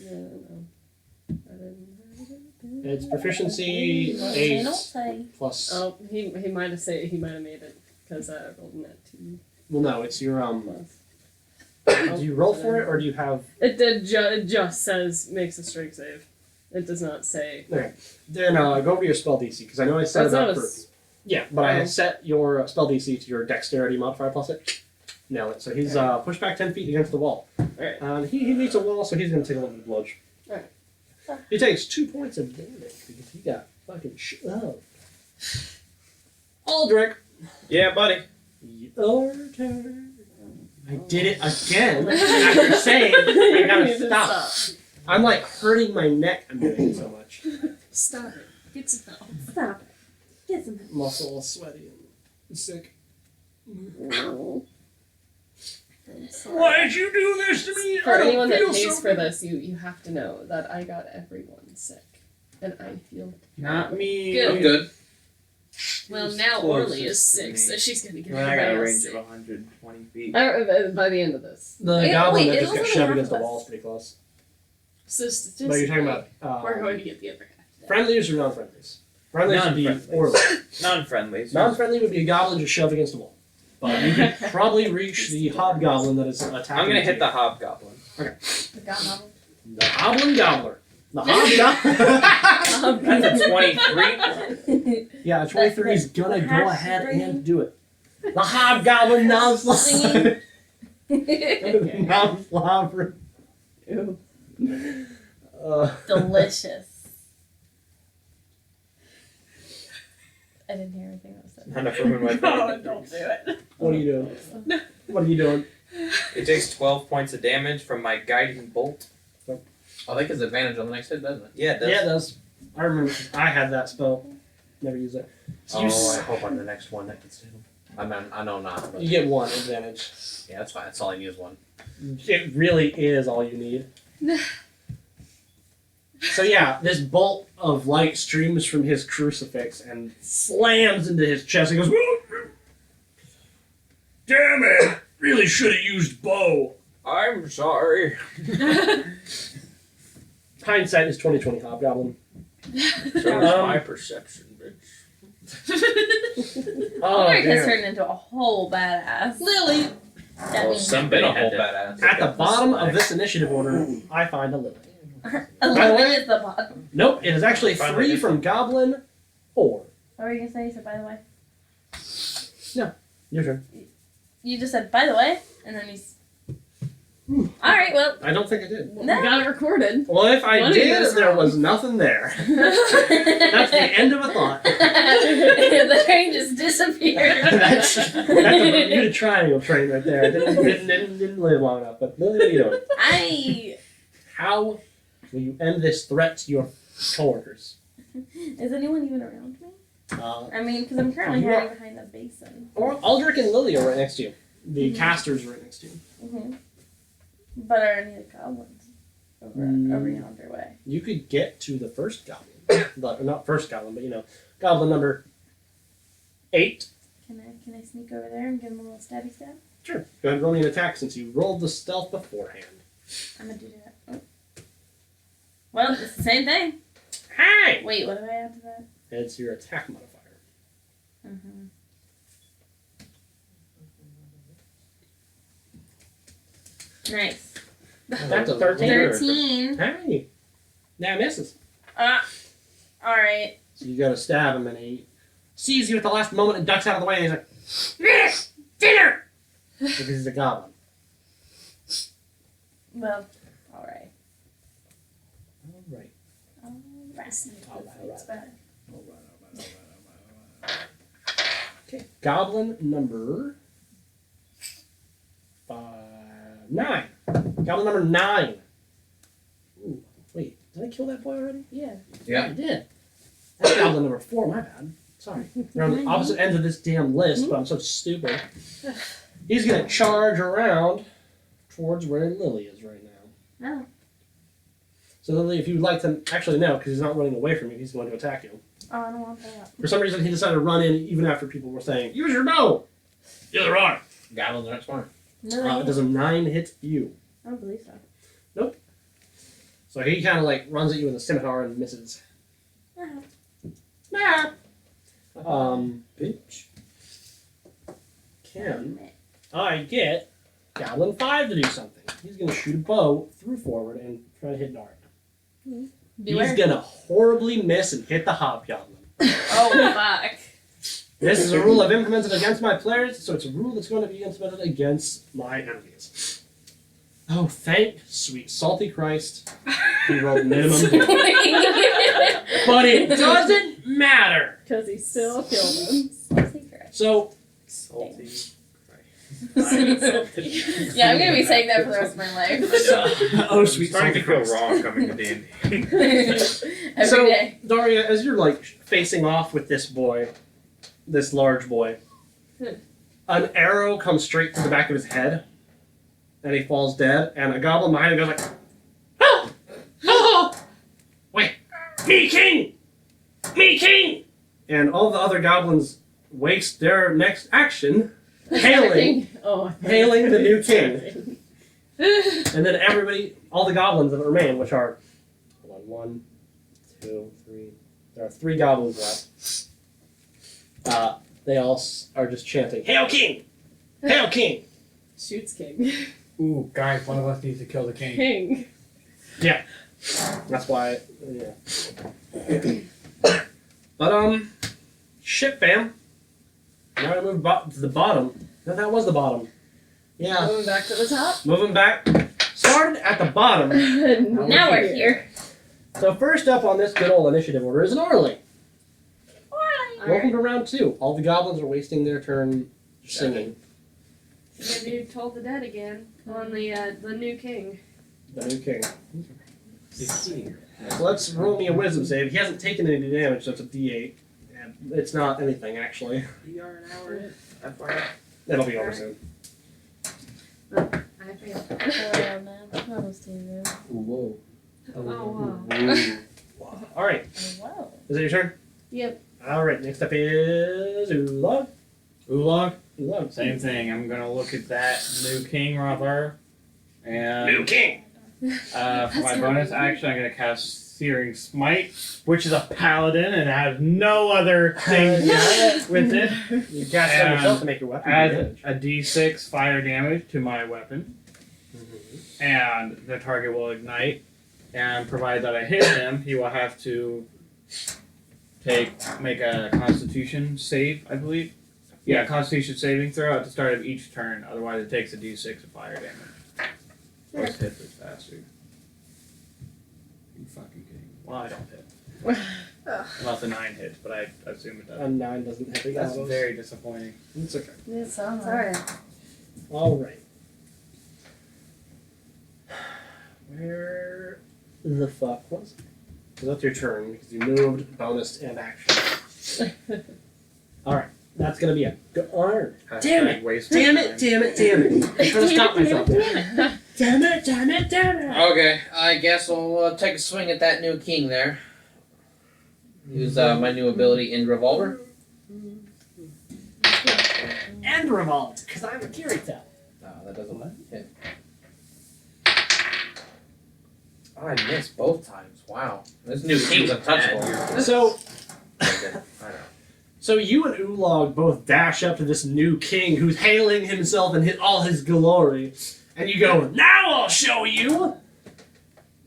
No. It's proficiency 8 Cannot say. plus. Oh, he might have made it because I rolled in that 2 Well, no, it's your plus. Do you roll for it or do you have? It did it just says makes a strength save. It does not say. Okay. Then go over your spell DC because I know I set That's it not up a for. s- Yeah, but I Oh. had set your spell DC to your dexterity modifier plus it. Nail it. So he's pushed back 10 feet against the wall. Alright. He meets a wall, so he's going to take a little bit of bludge. Alright. He takes 2 points of damage because he got fucking shoved. Aldrich, Yeah, buddy. your turn. I did it again after saying I gotta You need to stop. I'm like hurting my neck. I'm doing it so much. Stop it. Get some help. Stop it. Get some. Muscle all sweaty and sick. I'm sorry. Why'd you do this to me? For I don't anyone that feel pays so for this, you have to know that I got everyone sick, and I feel Not me. Good. I'm good. well. Who's Now Orly closest is to sick, me? so she's gonna get Well, I got a everybody range else of sick. 120 feet. By the end of this. The Wait, goblin that it just was got only shoved half against the of us. wall is pretty close. So statistically, But you're talking about we're going to get the other half. friendlies or non-friendlies? Friendlies would be Non-friendlies. Orly. Non-friendly. Non-friendly would be a goblin just shoved against the wall. But you could probably reach the hobgoblin that is attacking. I'm gonna hit you. the hobgoblin. The goblin. The Goblin Gobbler. The Hobgoblin. That's a 23. Yeah, 23 is gonna the go hash ahead brain. and do it. The Hobgoblin now Singing. slobber. Ew. Delicious. I didn't hear anything that was said. None of them in my No, don't do it. What are you doing? What are you doing? It takes 12 points of damage from my guiding bolt. I think it's advantage on the next hit, doesn't it? Yeah, it does. Yeah, it does. I remember I had that spell. Never used it. So you, Oh, I hope on the next one that gets him. I know not. But you get one advantage. yeah, that's fine. That's all I need is one. It really is all you need. So yeah, this bolt of light streams from his crucifix and slams into his chest. He goes, "Damn it! Really should have used bow." I'm sorry. Hindsight is 20/20 hobgoblin. So is my perception, bitch. Oh, Aldrich has damn. turned into a whole badass. Lily. That Well, means somebody Been a had whole to. badass. At the bottom of this initiative order, I find a lily. 11 is the bottom. Nope, it is actually Finally 3 did. from Goblin, 4. What were you gonna say? You said, by the way. Your turn. You just said, by the way, and then he's. Alright, well. I don't think I did. We got it recorded. Well, if I One of you did, is there wrong. was nothing there. That's the end of a thought. The train just disappeared. That's a Bermuda Triangle train right there. Didn't live long enough. But Lily, what are you doing? How will you end this threat to your coworkers? Is anyone even around me? Uh, I mean, because I'm currently You are- hiding behind the basin. or Aldrich and Lily are right next to you. The casters are right next to you. Mm-hmm. But are any of the goblins over yonder way? You could get to the first goblin. Not first goblin, but goblin number 8. Can I sneak over there and give him a little stabby stab? Sure. Go ahead and roll me an attack since you rolled the stealth beforehand. I'm gonna do that. Oh. Well, it's the same thing. Hey! Wait, what do I add to that? It's your attack modifier. Mm-hmm. Nice. That's a 13. Hey! That misses. Alright. So you gotta stab him and he sees you at the last moment and ducks out of the way and he's like, "Yes! Dinner!" Because he's a goblin. Well, alright. Alright. It's better. Okay. Goblin number 9. Goblin number 9. Ooh, wait, did I kill that boy already? Yeah. I did. That's goblin number 4, my bad. Sorry. They're on the opposite ends of this damn list, but I'm so stupid. He's gonna charge around towards where Lily is right now. No. So Lily, if you'd like to, actually no, because he's not running away from you, he's going to attack you. Oh, I don't want that. For some reason, he decided to run in even after people were saying, "Use your bow." Yeah, they're on. Goblins aren't smart. No, Does a 9 hit you? I don't believe so. So he kind of like runs at you with a scimitar and misses. Uh-huh. Bitch. Can I get Goblin 5 to do something? He's gonna shoot a bow through forward and try to hit Dart. Beware. He's gonna horribly miss and hit the hobgoblin. Oh, fuck. This is a rule I've implemented against my players, so it's a rule that's going to be implemented against my enemies. Oh, thank sweet salty Christ. He rolled minimum damage. But it doesn't matter. Because he still killed him. So, Salty. Yeah, I'm gonna be saying that for the rest of my life. oh, sweet Starting salty to feel Christ. wrong coming to D&D. Every day. Daria, as you're like facing off with this boy, this large boy, an arrow comes straight to the back of his head, and he falls dead, and a goblin behind him goes like, "Oh! Oh! Wait! Me king! Me king!" And all the other goblins waste their next action hailing the new king. And then everybody, all the goblins that remain, which are, hold on, 1, 2, 3, there are 3 goblins left. They all are just chanting, "Hail king! Hail king!" Shoots king. Ooh, guys, one of us needs to kill the king. King. That's why, yeah. But, shit, fam. Now I move to the bottom. No, that was the bottom. Yeah. Going back to the top. Moving back. Started at the bottom. Now we're here. So first up on this good old initiative order is an Orly. Welcome Alright. to round 2. All the goblins are wasting their turn singing. Maybe you told the dead again on the new king. The new king. So let's roll me a wisdom save. He hasn't taken any damage, so it's a D8. And it's not anything, actually. We are an hour in. That's why. It'll be over soon. I failed. Oh, man. That was too good. Whoa. Oh, wow. Alright, Oh, wow. is it your turn? Yep. Alright, next up is Ulog. Oolog? Ulog. Same thing. I'm gonna look at that new king rather. And king! for my bonus action, I'm gonna cast Searing Smite, which is a paladin and has no other thing with it. You cast it on yourself to make your weapon do Add damage. a d6 fire damage to my weapon, and the target will ignite. And provided that I hit him, he will have to make a Constitution save, I believe. Yeah, Constitution saving throw at the start of each turn. Otherwise, it takes a d6 of fire damage. Let's hit this bastard. You fucking kidding me? Well, I don't hit. Unless a 9 hits, but I assume it A doesn't. 9 doesn't hit. That's very disappointing. It's okay. It's all It's alright. Alright. Where the fuck was it? So that's your turn because you moved, bonus, and action. Alright, that's gonna be a Garnet. Damn it! Waste Damn time. it! Damn it! Damn it! I'm trying to stop myself. Damn it! Damn it! Damn it! Okay, I guess I'll take a swing at that new king there. Use my new ability in Revolver. And revolver, because I'm a Kirito. No, that doesn't hit. Oh, I missed both times. Wow. This new king's untouchable. So, I know. so you and Ulog both dash up to this new king who's hailing himself in all his glory, and you go, "Now I'll show you!"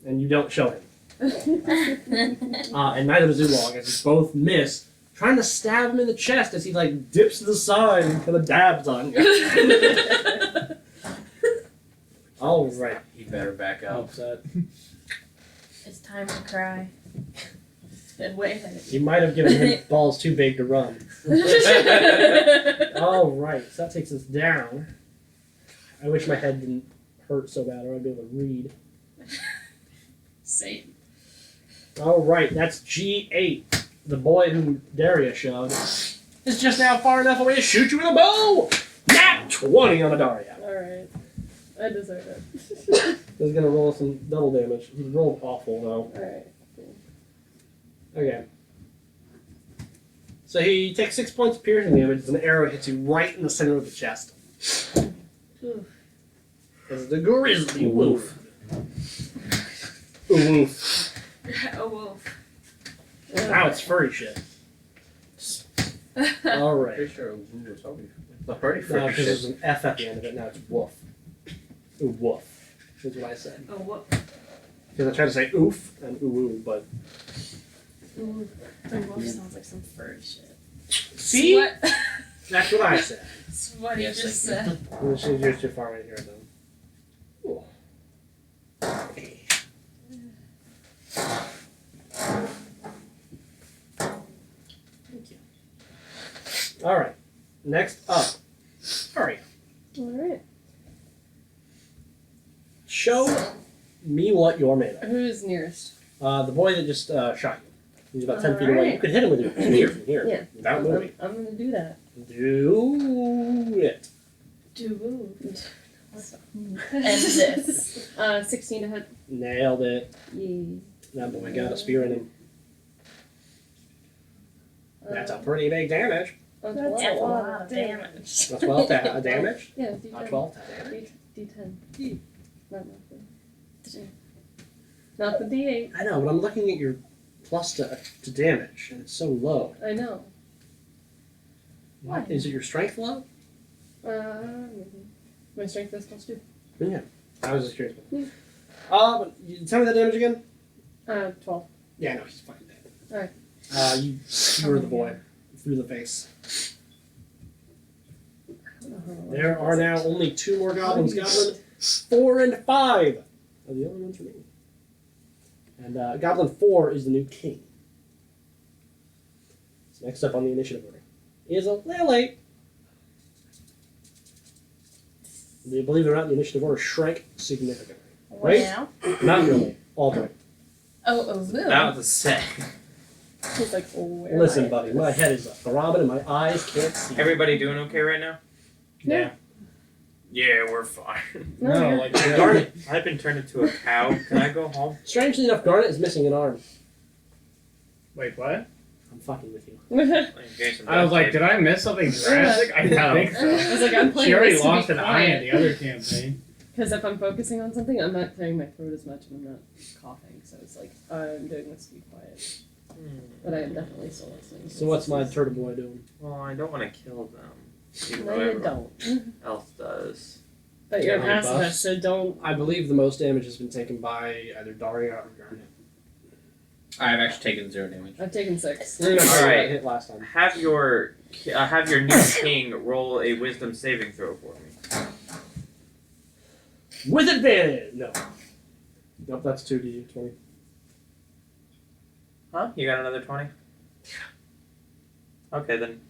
And you don't show him. And neither does Ulog, as you both miss, trying to stab him in the chest as he like dips to the side and kind of dabs on you. All right. He better back up. Upset. It's time to cry. Way ahead. You might have given him balls too big to run. All right, so that takes us down. I wish my head didn't hurt so bad, or I'd be able to read. Same. All right, that's G8. The boy who Daria shoved is just now far enough away to shoot you with a bow. Nat 20 on a Daria. Alright. I deserve it. This is gonna roll some double damage. He rolled awful though. Alright. Okay. So he takes 6 points of piercing damage as an arrow hits you right in the center of the chest. Oof. This is the grizzly wolf. Wolf. A wolf. Now it's furry shit. Alright. Pretty sure it was always the pretty No, freaking because there's shit. an F at the end of it. Now it's woof. Ooh, woof. Is what I said. A wolf. Because I tried to say oof and ooh ooh, but Ooh. A wolf sounds like some furry shit. see, What? that's what I said. That's what he Yes, just thank said. You're too far right here, though. Ooh. Thank you. All right. Next up, Aria. Alright. Show me what you're made of. Who's nearest? The boy that just shot you. He's about 10 feet away. Alright. You could hit him with your spear from here Yeah. without moving. I'm gonna do that. Do it. Do move. And this. 16 to hit. Nailed it. Yay. That boy got a spear in him. That's a pretty big damage. That's That's a lot of damage. That's 12 damage. Yeah, Not D10. 12 damage. D10. Not the. Not the D8. I know, but I'm looking at your plus to damage, and it's so low. I know. What? Is it your strength low? My strength is +2. Yeah. I was just curious. Yeah. But you tell me that damage again? 12. Yeah, no, he's fucking dead. Alright. You skewer the boy through the face. There are now only 2 more goblins. Goblin 4 and 5 are the only ones remaining. And Goblin 4 is the new king. So next up on the initiative order is a Lily. Believe it or not, the initiative order shrank significantly. Right? Wow. Not really. Aldrich. Oh, That was a set. He's like, oh, where Listen, am I? buddy, my head is throbbing and my eyes can't see. Everybody doing okay right now? Yeah. Yeah, we're fine. No, like Garnet. I've been turned into a cow. Can I go home? Strangely enough, Garnet is missing an arm. wait, what? I'm fucking with you. I was like, did I miss something drastic? I don't think so. I was like, I'm playing She already this to be lost an eye in quiet. the other campaign. Because if I'm focusing on something, I'm not clearing my throat as much and I'm not coughing. So it's like, I'm doing this to be quiet. But I am definitely still listening. So what's my turtle boy doing? Well, I don't want to kill them. Even No, though you everyone don't. else does. But you're a Do you have any pacifist, so don't. I believe the most damage has been taken by either Daria or Garnet. I've actually taken 0 damage. I've taken 6. No, All right. hit last time. Have your new king roll a wisdom saving throw for me. With advantage! No. Nope, that's 2d20. Huh? You got another 20? Okay, then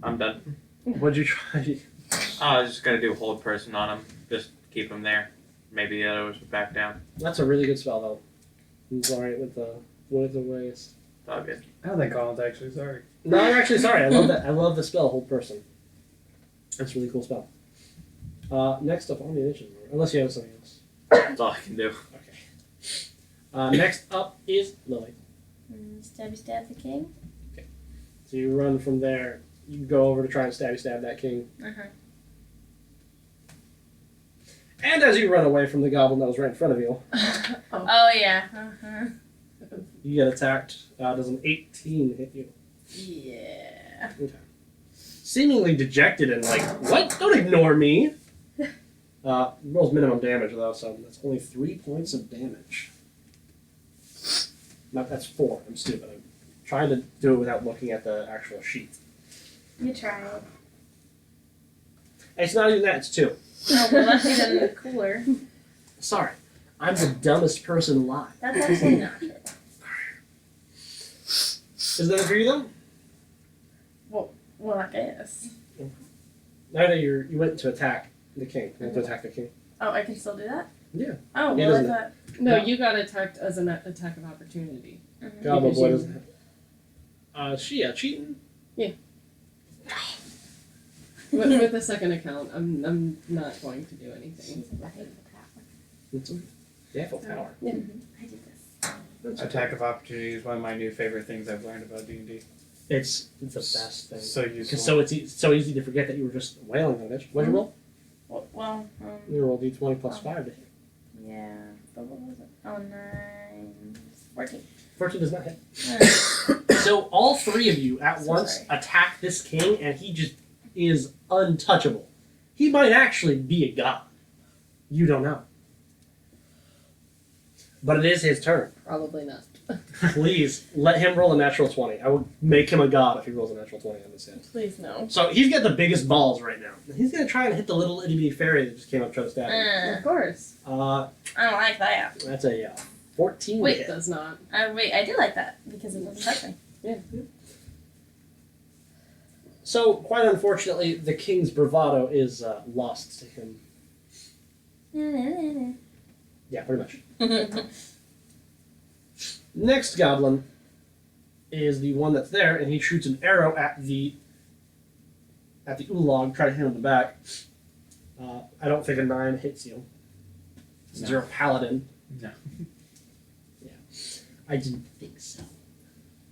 I'm done. What'd you try? I was just gonna do hold person on him. Just keep him there. Maybe the others would back down. That's a really good spell, though. He's alright with the waist. All good. I don't think Colin's actually sorry. No, I'm actually sorry. I love that. I love the spell, hold person. That's a really cool spell. Next up on the initiative, unless you have something else. That's all I can do. Okay. Next up is Lily. Stabby stab the king. So you run from there. You go over to try and stabby stab that king. And as you run away from the goblin that was right in front of you, Oh yeah. you get attacked. Does an 18 hit you? Yeah. Seemingly dejected and like, what? Don't ignore me! Rolls minimum damage though, so that's only 3 points of damage. No, that's 4. I'm stupid. I'm trying to do it without looking at the actual sheet. You tried. It's not even that, it's 2. Oh well, that's even cooler. Sorry. I'm the dumbest person alive. That's actually not true. Is that it for you though? Well, I guess. Now that you went to attack the king. You went to attack the king. Oh, I can still do that? Yeah. Oh, He well, I doesn't- thought. No, you got attacked as an attack of opportunity. Goblin Because boy you- doesn't have... she cheating? With the second account, I'm not going to do anything. I hate the power. It's okay. They have full power. I did this. That's okay. Attack of opportunity is one of my new favorite things I've learned about D&D. It's the best thing. So useful. Because so easy to forget that you were just wailing on it. What'd you roll? Well, You rolled d20 plus 5 to hit. yeah. But what was it? Oh, 9. 14. 14 does not hit. Alright. So all 3 of you at So once sorry. attack this king, and he just is untouchable. He might actually be a god. You don't know. But it is his turn. Probably not. Please let him roll a natural 20. I would make him a god if he rolls a natural 20 on this hit. Please no. So he's got the biggest balls right now. He's gonna try and hit the little itty bitty fairy that just came up trying to stab him. Of course. I don't like that. That's a 14 Wait, hit. Does not. Wait, I do like that because it doesn't touch me. Yeah. So quite unfortunately, the king's bravado is lost to him. Yeah, pretty much. Next goblin is the one that's there, and he shoots an arrow at the oolog, try to hit him in the back. I don't think a 9 hits you. Since you're a paladin. No. Yeah. I didn't think so.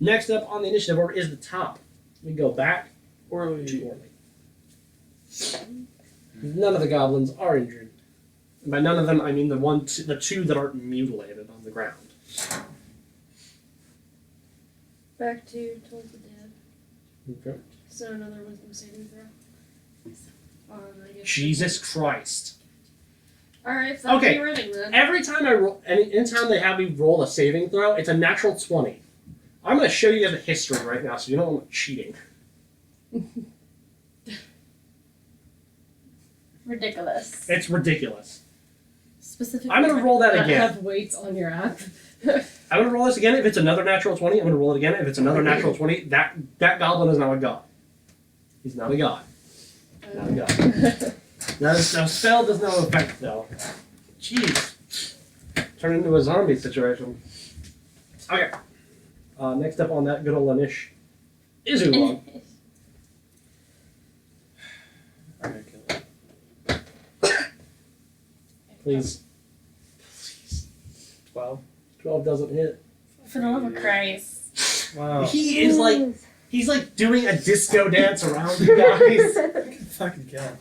Next up on the initiative order is the top. We go back to Orly. None of the goblins are injured. And by none of them, I mean the two that aren't mutilated on the ground. Back to towards the dead. Okay. So another wisdom saving throw. I guess Jesus Christ. Alright, fuck Okay. me running then. Every time I roll, anytime they have me roll a saving throw, it's a natural 20. I'm going to show you guys a history right now so you know I'm cheating. Ridiculous. It's ridiculous. Specific. I'm going to roll that Not again. have weights on your app. I'm going to roll this again. If it's another natural 20, I'm going to roll it again. If it's another natural 20, that goblin is now a god. He's not a god. Not a god. Now, spell does no effect, though. Jeez. Turn into a zombie situation. Okay. Next up on that good old Anish is Oolong. I'm gonna kill it. Please. 12. 12 doesn't hit. For the love of Christ. Wow. He is like, he's like doing a disco dance around you guys. Fucking kill him.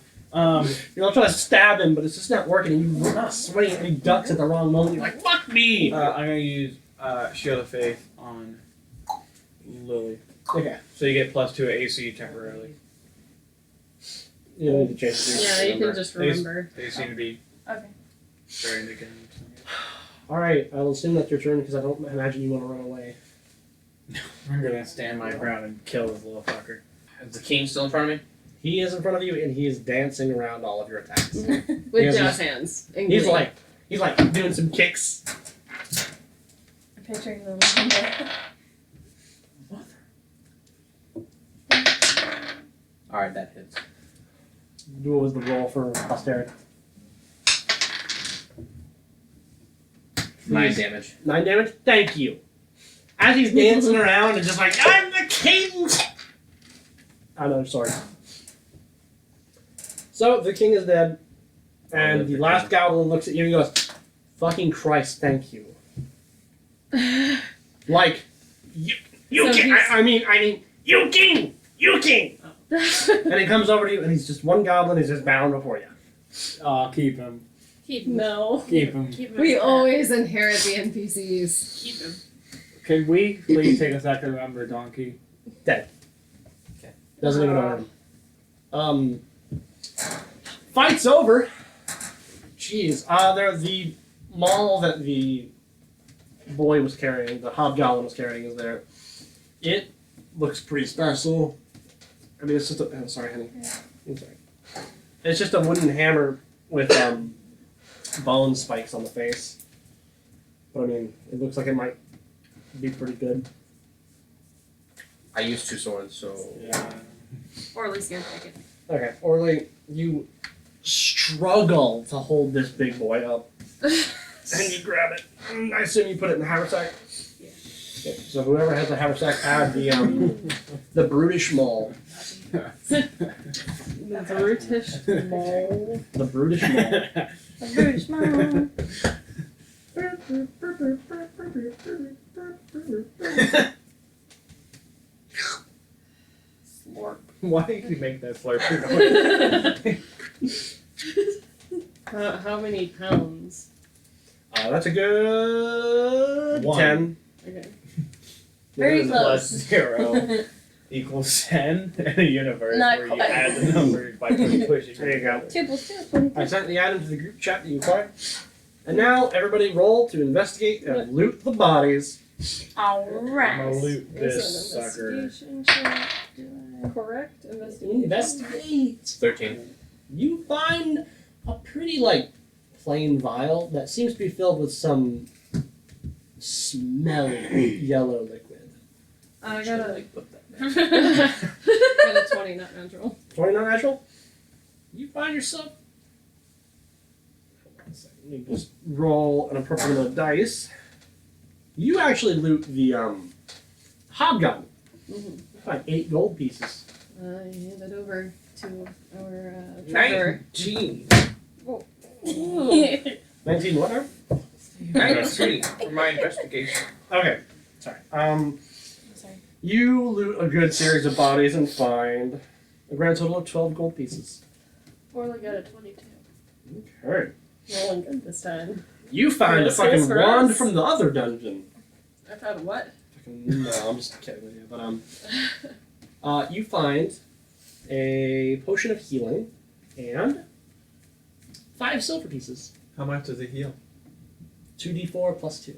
You're all trying to stab him, but it's just not working. And you swing and he ducks at the wrong moment. You're like, fuck me! I'm gonna use Shield of Faith on Lily. Okay. So you get +2 AC temporarily. You don't need to change the Yeah, you can just remember. They seem to be Okay. starting to get. Alright, I'll assume that's your turn because I don't imagine you want to run away. I'm gonna stand my ground and kill this little fucker. Is the king still in front of me? He is in front of you and he is dancing around all of your attacks. With Yes, jazz hands. And He's glee. like doing some kicks. I'm picturing the window. Alright, that hits. What was the roll for posterity? 9 damage. 9 damage? Thank you. As he's dancing around and just like, I'm the king! Another sword. So, the king is dead. And the last goblin looks at you and goes, fucking Christ, thank you. Like, you So king! he's- I mean, you king! You king! And he comes over to you and he's just one goblin, he's just bound before you. Oh, keep him. Keep him. No. Keep him. Keep him. We always inherit the NPCs. Keep him. Can we please take a second to remember Donkey? Doesn't even know him. Fight's over. Jeez. They're the maul that the boy was carrying, the hobgoblin was carrying, is there. It looks pretty special. I mean, it's just a. Oh, sorry, honey. I'm sorry. It's just a wooden hammer with bone spikes on the face. But I mean, it looks like it might be pretty good. I used 2 swords, so. Yeah. Or at least gonna take it. Okay, Orly, you struggle to hold this big boy up. And you grab it. I assume you put it in the haversack? Yeah. Okay, so whoever has the haversack, add the brutish maul. The brutish mole. The brutish maul. A British mom. Slurp. Why did you make that slurp noise? How many pounds? That's a good 1. 10. Okay. Very Plus close. 0 equals 10 in a universe Not where you quite. add the numbers by pushing. There you go. 2 plus 2 is 22. I sent the item to the group chat that you acquired. And now everybody roll to investigate and loot the bodies. I'm gonna Alright. loot Is this it an sucker. investigation check? Correct? Investigation. Investigate. 13. You find a pretty plain vial that seems to be filled with some smelly yellow liquid. I got a, Put that back. got a 20, not natural. 20 not natural? You find yourself. Hold on a second. Let me just roll an appropriate amount of dice. You actually loot the hobgoblin. Mm-hmm. You find 8 gold pieces. I hand it over to our treasurer. 19. 19 what now? 19 for my investigation. Okay. Sorry. Sorry. You loot a good series of bodies and find a grand total of 12 gold pieces. Orly got a 22. Okay. Rolling good this time. You find a Yes, fucking yes, for wand us. from the other dungeon. I found what? No, I'm just kidding with you. But you find a potion of healing and 5 silver pieces. How much does it heal? 2d4 plus 2.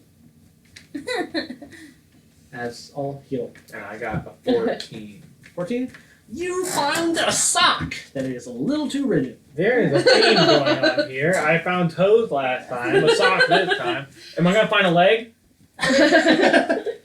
As all heal. And I got a 14. 14. You find a sock that is a little too rigid. There is a theme going on here. I found toes last time, a sock this time. Am I gonna find a leg?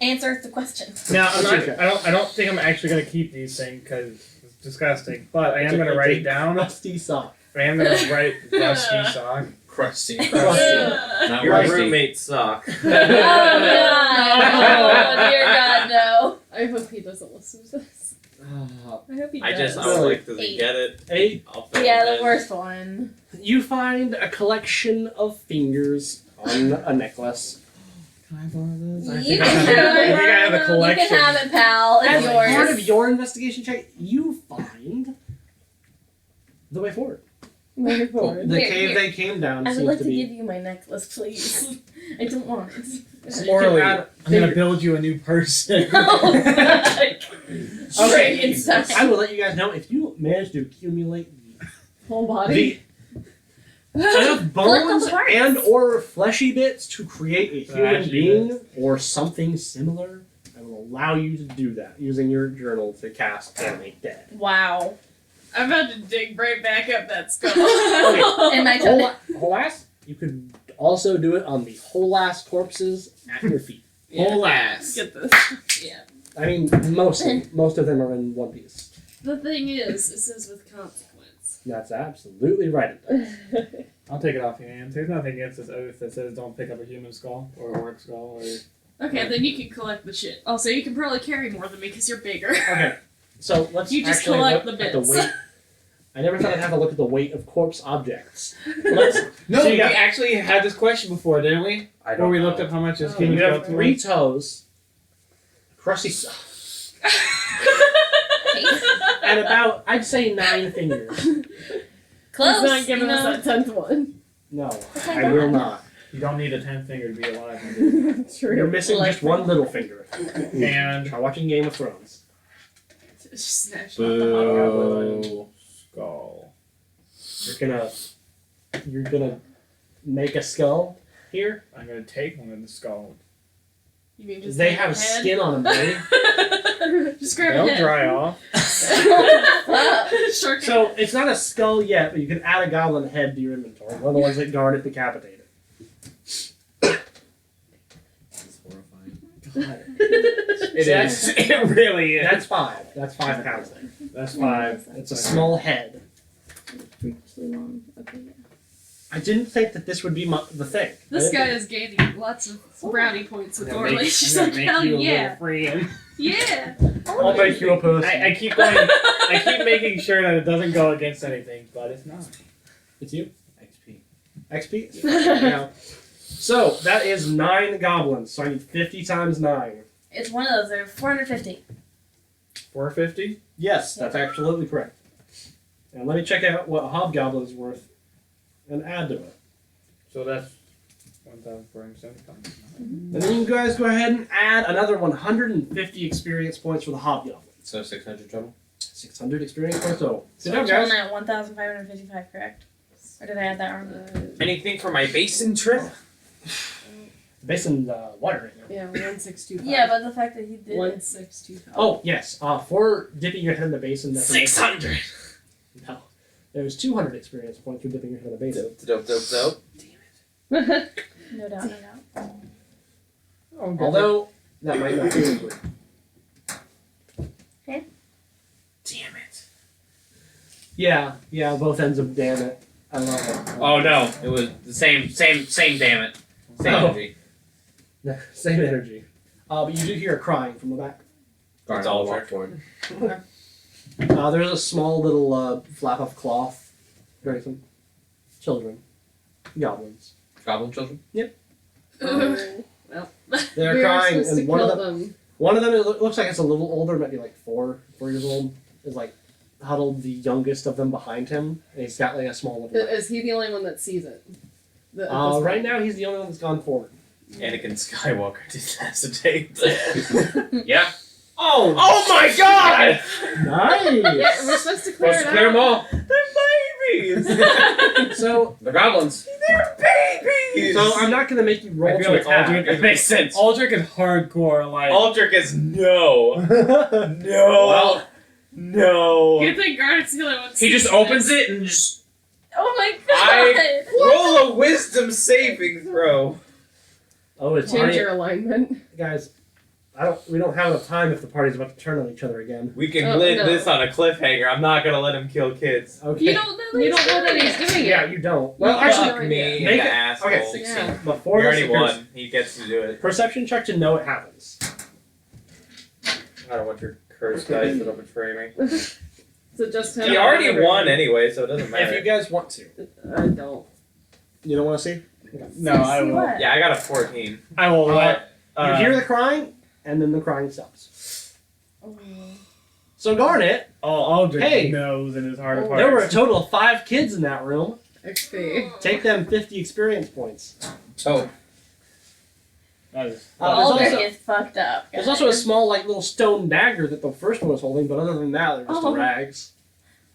Answer the question. Now I'm not. Okay. I don't think I'm actually gonna keep these things because it's disgusting. But I am gonna write it down. Rusty sock. I am gonna write rusty sock. Crusty. Crusty. Not Your rusty. roommate's sock. Oh God! Oh dear God, no. I hope he doesn't listen to this. I hope he I does. was like, does he get it? 8. I'll fill Yeah, him the in. worst one. You find a collection of fingers on a necklace. Can I borrow this? You I can think I have it. have a You collection. can have it, pal. It's As yours. part of your investigation check, you find the way forward. Moving forward. The Here, cave here. they came down I would seems like to to be. give you my necklace, please. I don't want it. So you Orly, can add I'm gonna fingers. build you a new person. Oh, God. Straight Okay, inside. I will let you guys know if you manage to accumulate Whole body. the enough Collect all bones the parts. and or fleshy bits to create a human Fleshy being or something similar, I will allow you to do that using your journal to cast Animate Dead. Wow. I'm about to dig right back up that skull. Okay. And I Whole, took it. whole ass, you could also do it on the whole ass corpses at your feet. Whole ass. Get this. Yeah. I mean, most of them are in one piece. The thing is, it says with consequence. That's absolutely right. I'll take it off your hands. There's nothing against this oath that says don't pick up a human skull or a orc skull or. Okay, then you can collect the shit. Also, you can probably carry more than me because you're bigger. Okay, so let's You just actually collect look the at the bits. weight. I never thought I'd have a look at the weight of corpse objects. Let's. No, So you we got- actually had this question before, didn't we? I Where don't we know. looked up how much is Oh. human You have skeleton 3 weight? toes, crusty, and about I'd say 9 fingers. Close. He's not giving you know. us that 10th one. No, my I will God. not. You don't need a 10th finger to be alive. my dude. True. You're missing just one little finger. And Try watching Game of Thrones. Just snatched off the hot Boo. skull. You're gonna make a skull here. I'm gonna take one of the skulls. You mean just They take have a head? skin on them, buddy. Just grab a They'll head. dry off. Shark So it's not a skull yet, but you can add a goblin head to your inventory. One of the ones that Garnet decapitated. That's horrifying. God. It See, is. It really is. That's 5. That's 5 pounds there. That's 5. It's a small head. Freakishly long. Okay. Yeah. I didn't think that this would be the thing. This I guy didn't- is gaining lots of brownie points with I'm gonna Orly. make- She's I'm like, gonna make hell you a yeah. little friend. Yeah. I'll make you a person. I keep going. I keep making sure that it doesn't go against anything, but it's not. It's you. XP. XP. Yeah. So that is 9 goblins. So I need 50 times 9. It's one of those. They're 450. 450. Yes, that's absolutely correct. And let me check out what a hobgoblin is worth and add to it. So that's 1,475. And then you guys go ahead and add another 150 experience points for the hobgoblin. So 600 total? 600 experience points total. Sit So down, I'm guys. showing at 1,555, correct? Or did I add that wrong? Anything for my basin trip? Based on the water right now. Yeah, 1625. Yeah, but the fact that he did. 1625. Oh, yes. For dipping your head in the basin. That's 600. No. There's 200 experience points for dipping your head in the basin. Dope. No doubt, no doubt. Although, that might not be as good. Damn it. Yeah, both ends of damn it. I love it. Oh no, it was the same damn it. Same Oh. energy. Same energy. But you do hear a crying from the back. Garnet It's all will walk Aldrich. forward. There's a small little flap of cloth during some children. Goblins. Goblin children. Oh, well, They're we were crying, supposed to and one of kill them, it looks like it's a little older, maybe like 4 years old, is like huddled the youngest of them behind him, and he's got like a small little. Is he the only one that sees it? Right now, he's the only one that's gone forward. Anakin Skywalker disacetate. Yeah. Oh! Oh my God! Nice! Yeah, we're supposed to clear Supposed it to clear them out. all. They're babies. So, The goblins. They're babies. so I'm not gonna make you roll I feel to like attack. Aldrich It makes sense. Aldrich is hardcore. Like Aldrich is no. no, Well, no. Good thing Garnet's the only one. he just opens it and just Oh my god! roll a wisdom saving throw. Oh, it's Change already, your alignment. guys. We don't have enough time if the party's about to turn on each other again. We can Oh, live no. this on a cliffhanger. I'm not gonna let him kill kids. Okay. You don't know that he's doing it. Yeah, you don't. Well, actually, Fuck me, Make the it- asshole. okay, 16. Yeah. before We this already occurs, won. He gets to do it. perception check to know it happens. I don't want your cursed dice that'll betray me. So just him. He already won anyway, so it doesn't matter. If you guys want to. I don't. You don't want to see? No, I See will. what? Yeah, I got a 14. I will let. you hear the crying, and then the crying stops. Oh. So Garnet, Aldrich Hey. knows in his heart of there were a hearts. total of 5 kids in that room. XP. Take them 50 experience points. Oh, That is- Aldrich also- is fucked up. There's also a small, like, little stone dagger that the first one was holding, but other than that, they're just Oh. rags.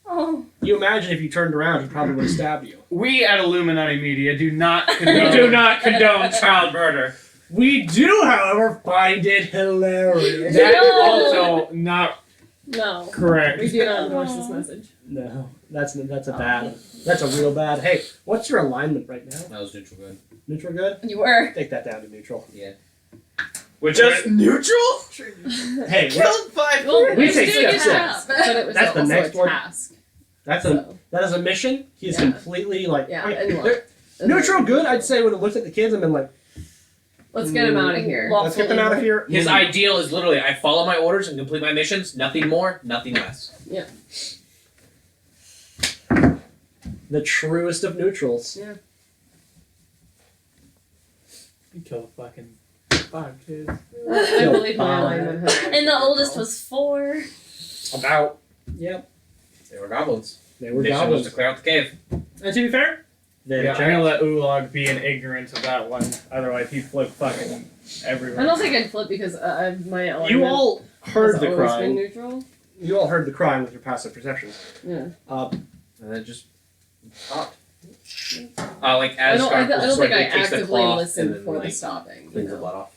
Oh. You imagine if you turned around, he probably would have stabbed you. We at Illuminati Media do not condone. we do not condone child murder. We do, however, find it hilarious. That's No. also not No. correct. We do not endorse this message. No, that's a bad. That's a real bad. Hey, what's your alignment right now? That was neutral good. Neutral good? You were. Take that down to neutral. We're just neutral? Hey, Killed 5 Well, We he's take doing steps his in. job, but it was That's the also next a one. task. that is a mission. He's Yeah. completely like Yeah, I mean, and look. they're- neutral good. I'd say would have looked at the kids and been like, Let's get him out of here. let's get them out of here. His ideal is literally I follow my orders and complete my missions, nothing more, nothing less. The truest of neutrals. Yeah. You killed fucking 5 kids. I believe my alignment has. And the oldest was 4. About. Yep. They were goblins. They were Mission was goblins. to clear out the cave. And to be fair, they Yeah, I'm gonna let Ulog be in ignorance of that one. Otherwise, he'd flip fucking everywhere. I don't think I'd flip because my alignment You all heard has the always been crying. neutral. You all heard the crying with your passive perception. Yeah. And then just stopped. Like I as don't Scarf think I takes the actively cloth and listened then, for the like, stopping. cleans the blood off.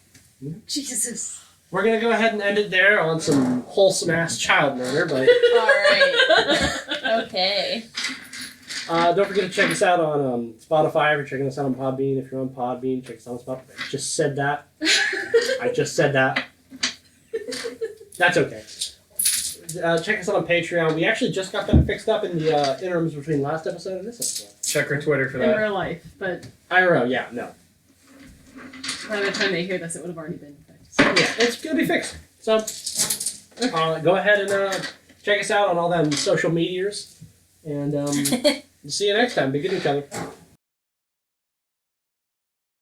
Jesus. We're gonna go ahead and end it there on some wholesome ass child murder, but Alright. Okay. don't forget to check us out on Spotify. If you're checking us out on PodBean, if you're on PodBean, check us out on Spotify. I just said that. I just said that. That's okay. Check us out on Patreon. We actually just got that fixed up in the interims between last episode and this episode. Check her Twitter for In that. real life, but IRL, yeah, no. by the time they hear this, it would have already been fixed. Yeah, it's gonna be fixed. So, go ahead and check us out on all them social medias. And see you next time. Be good to each other.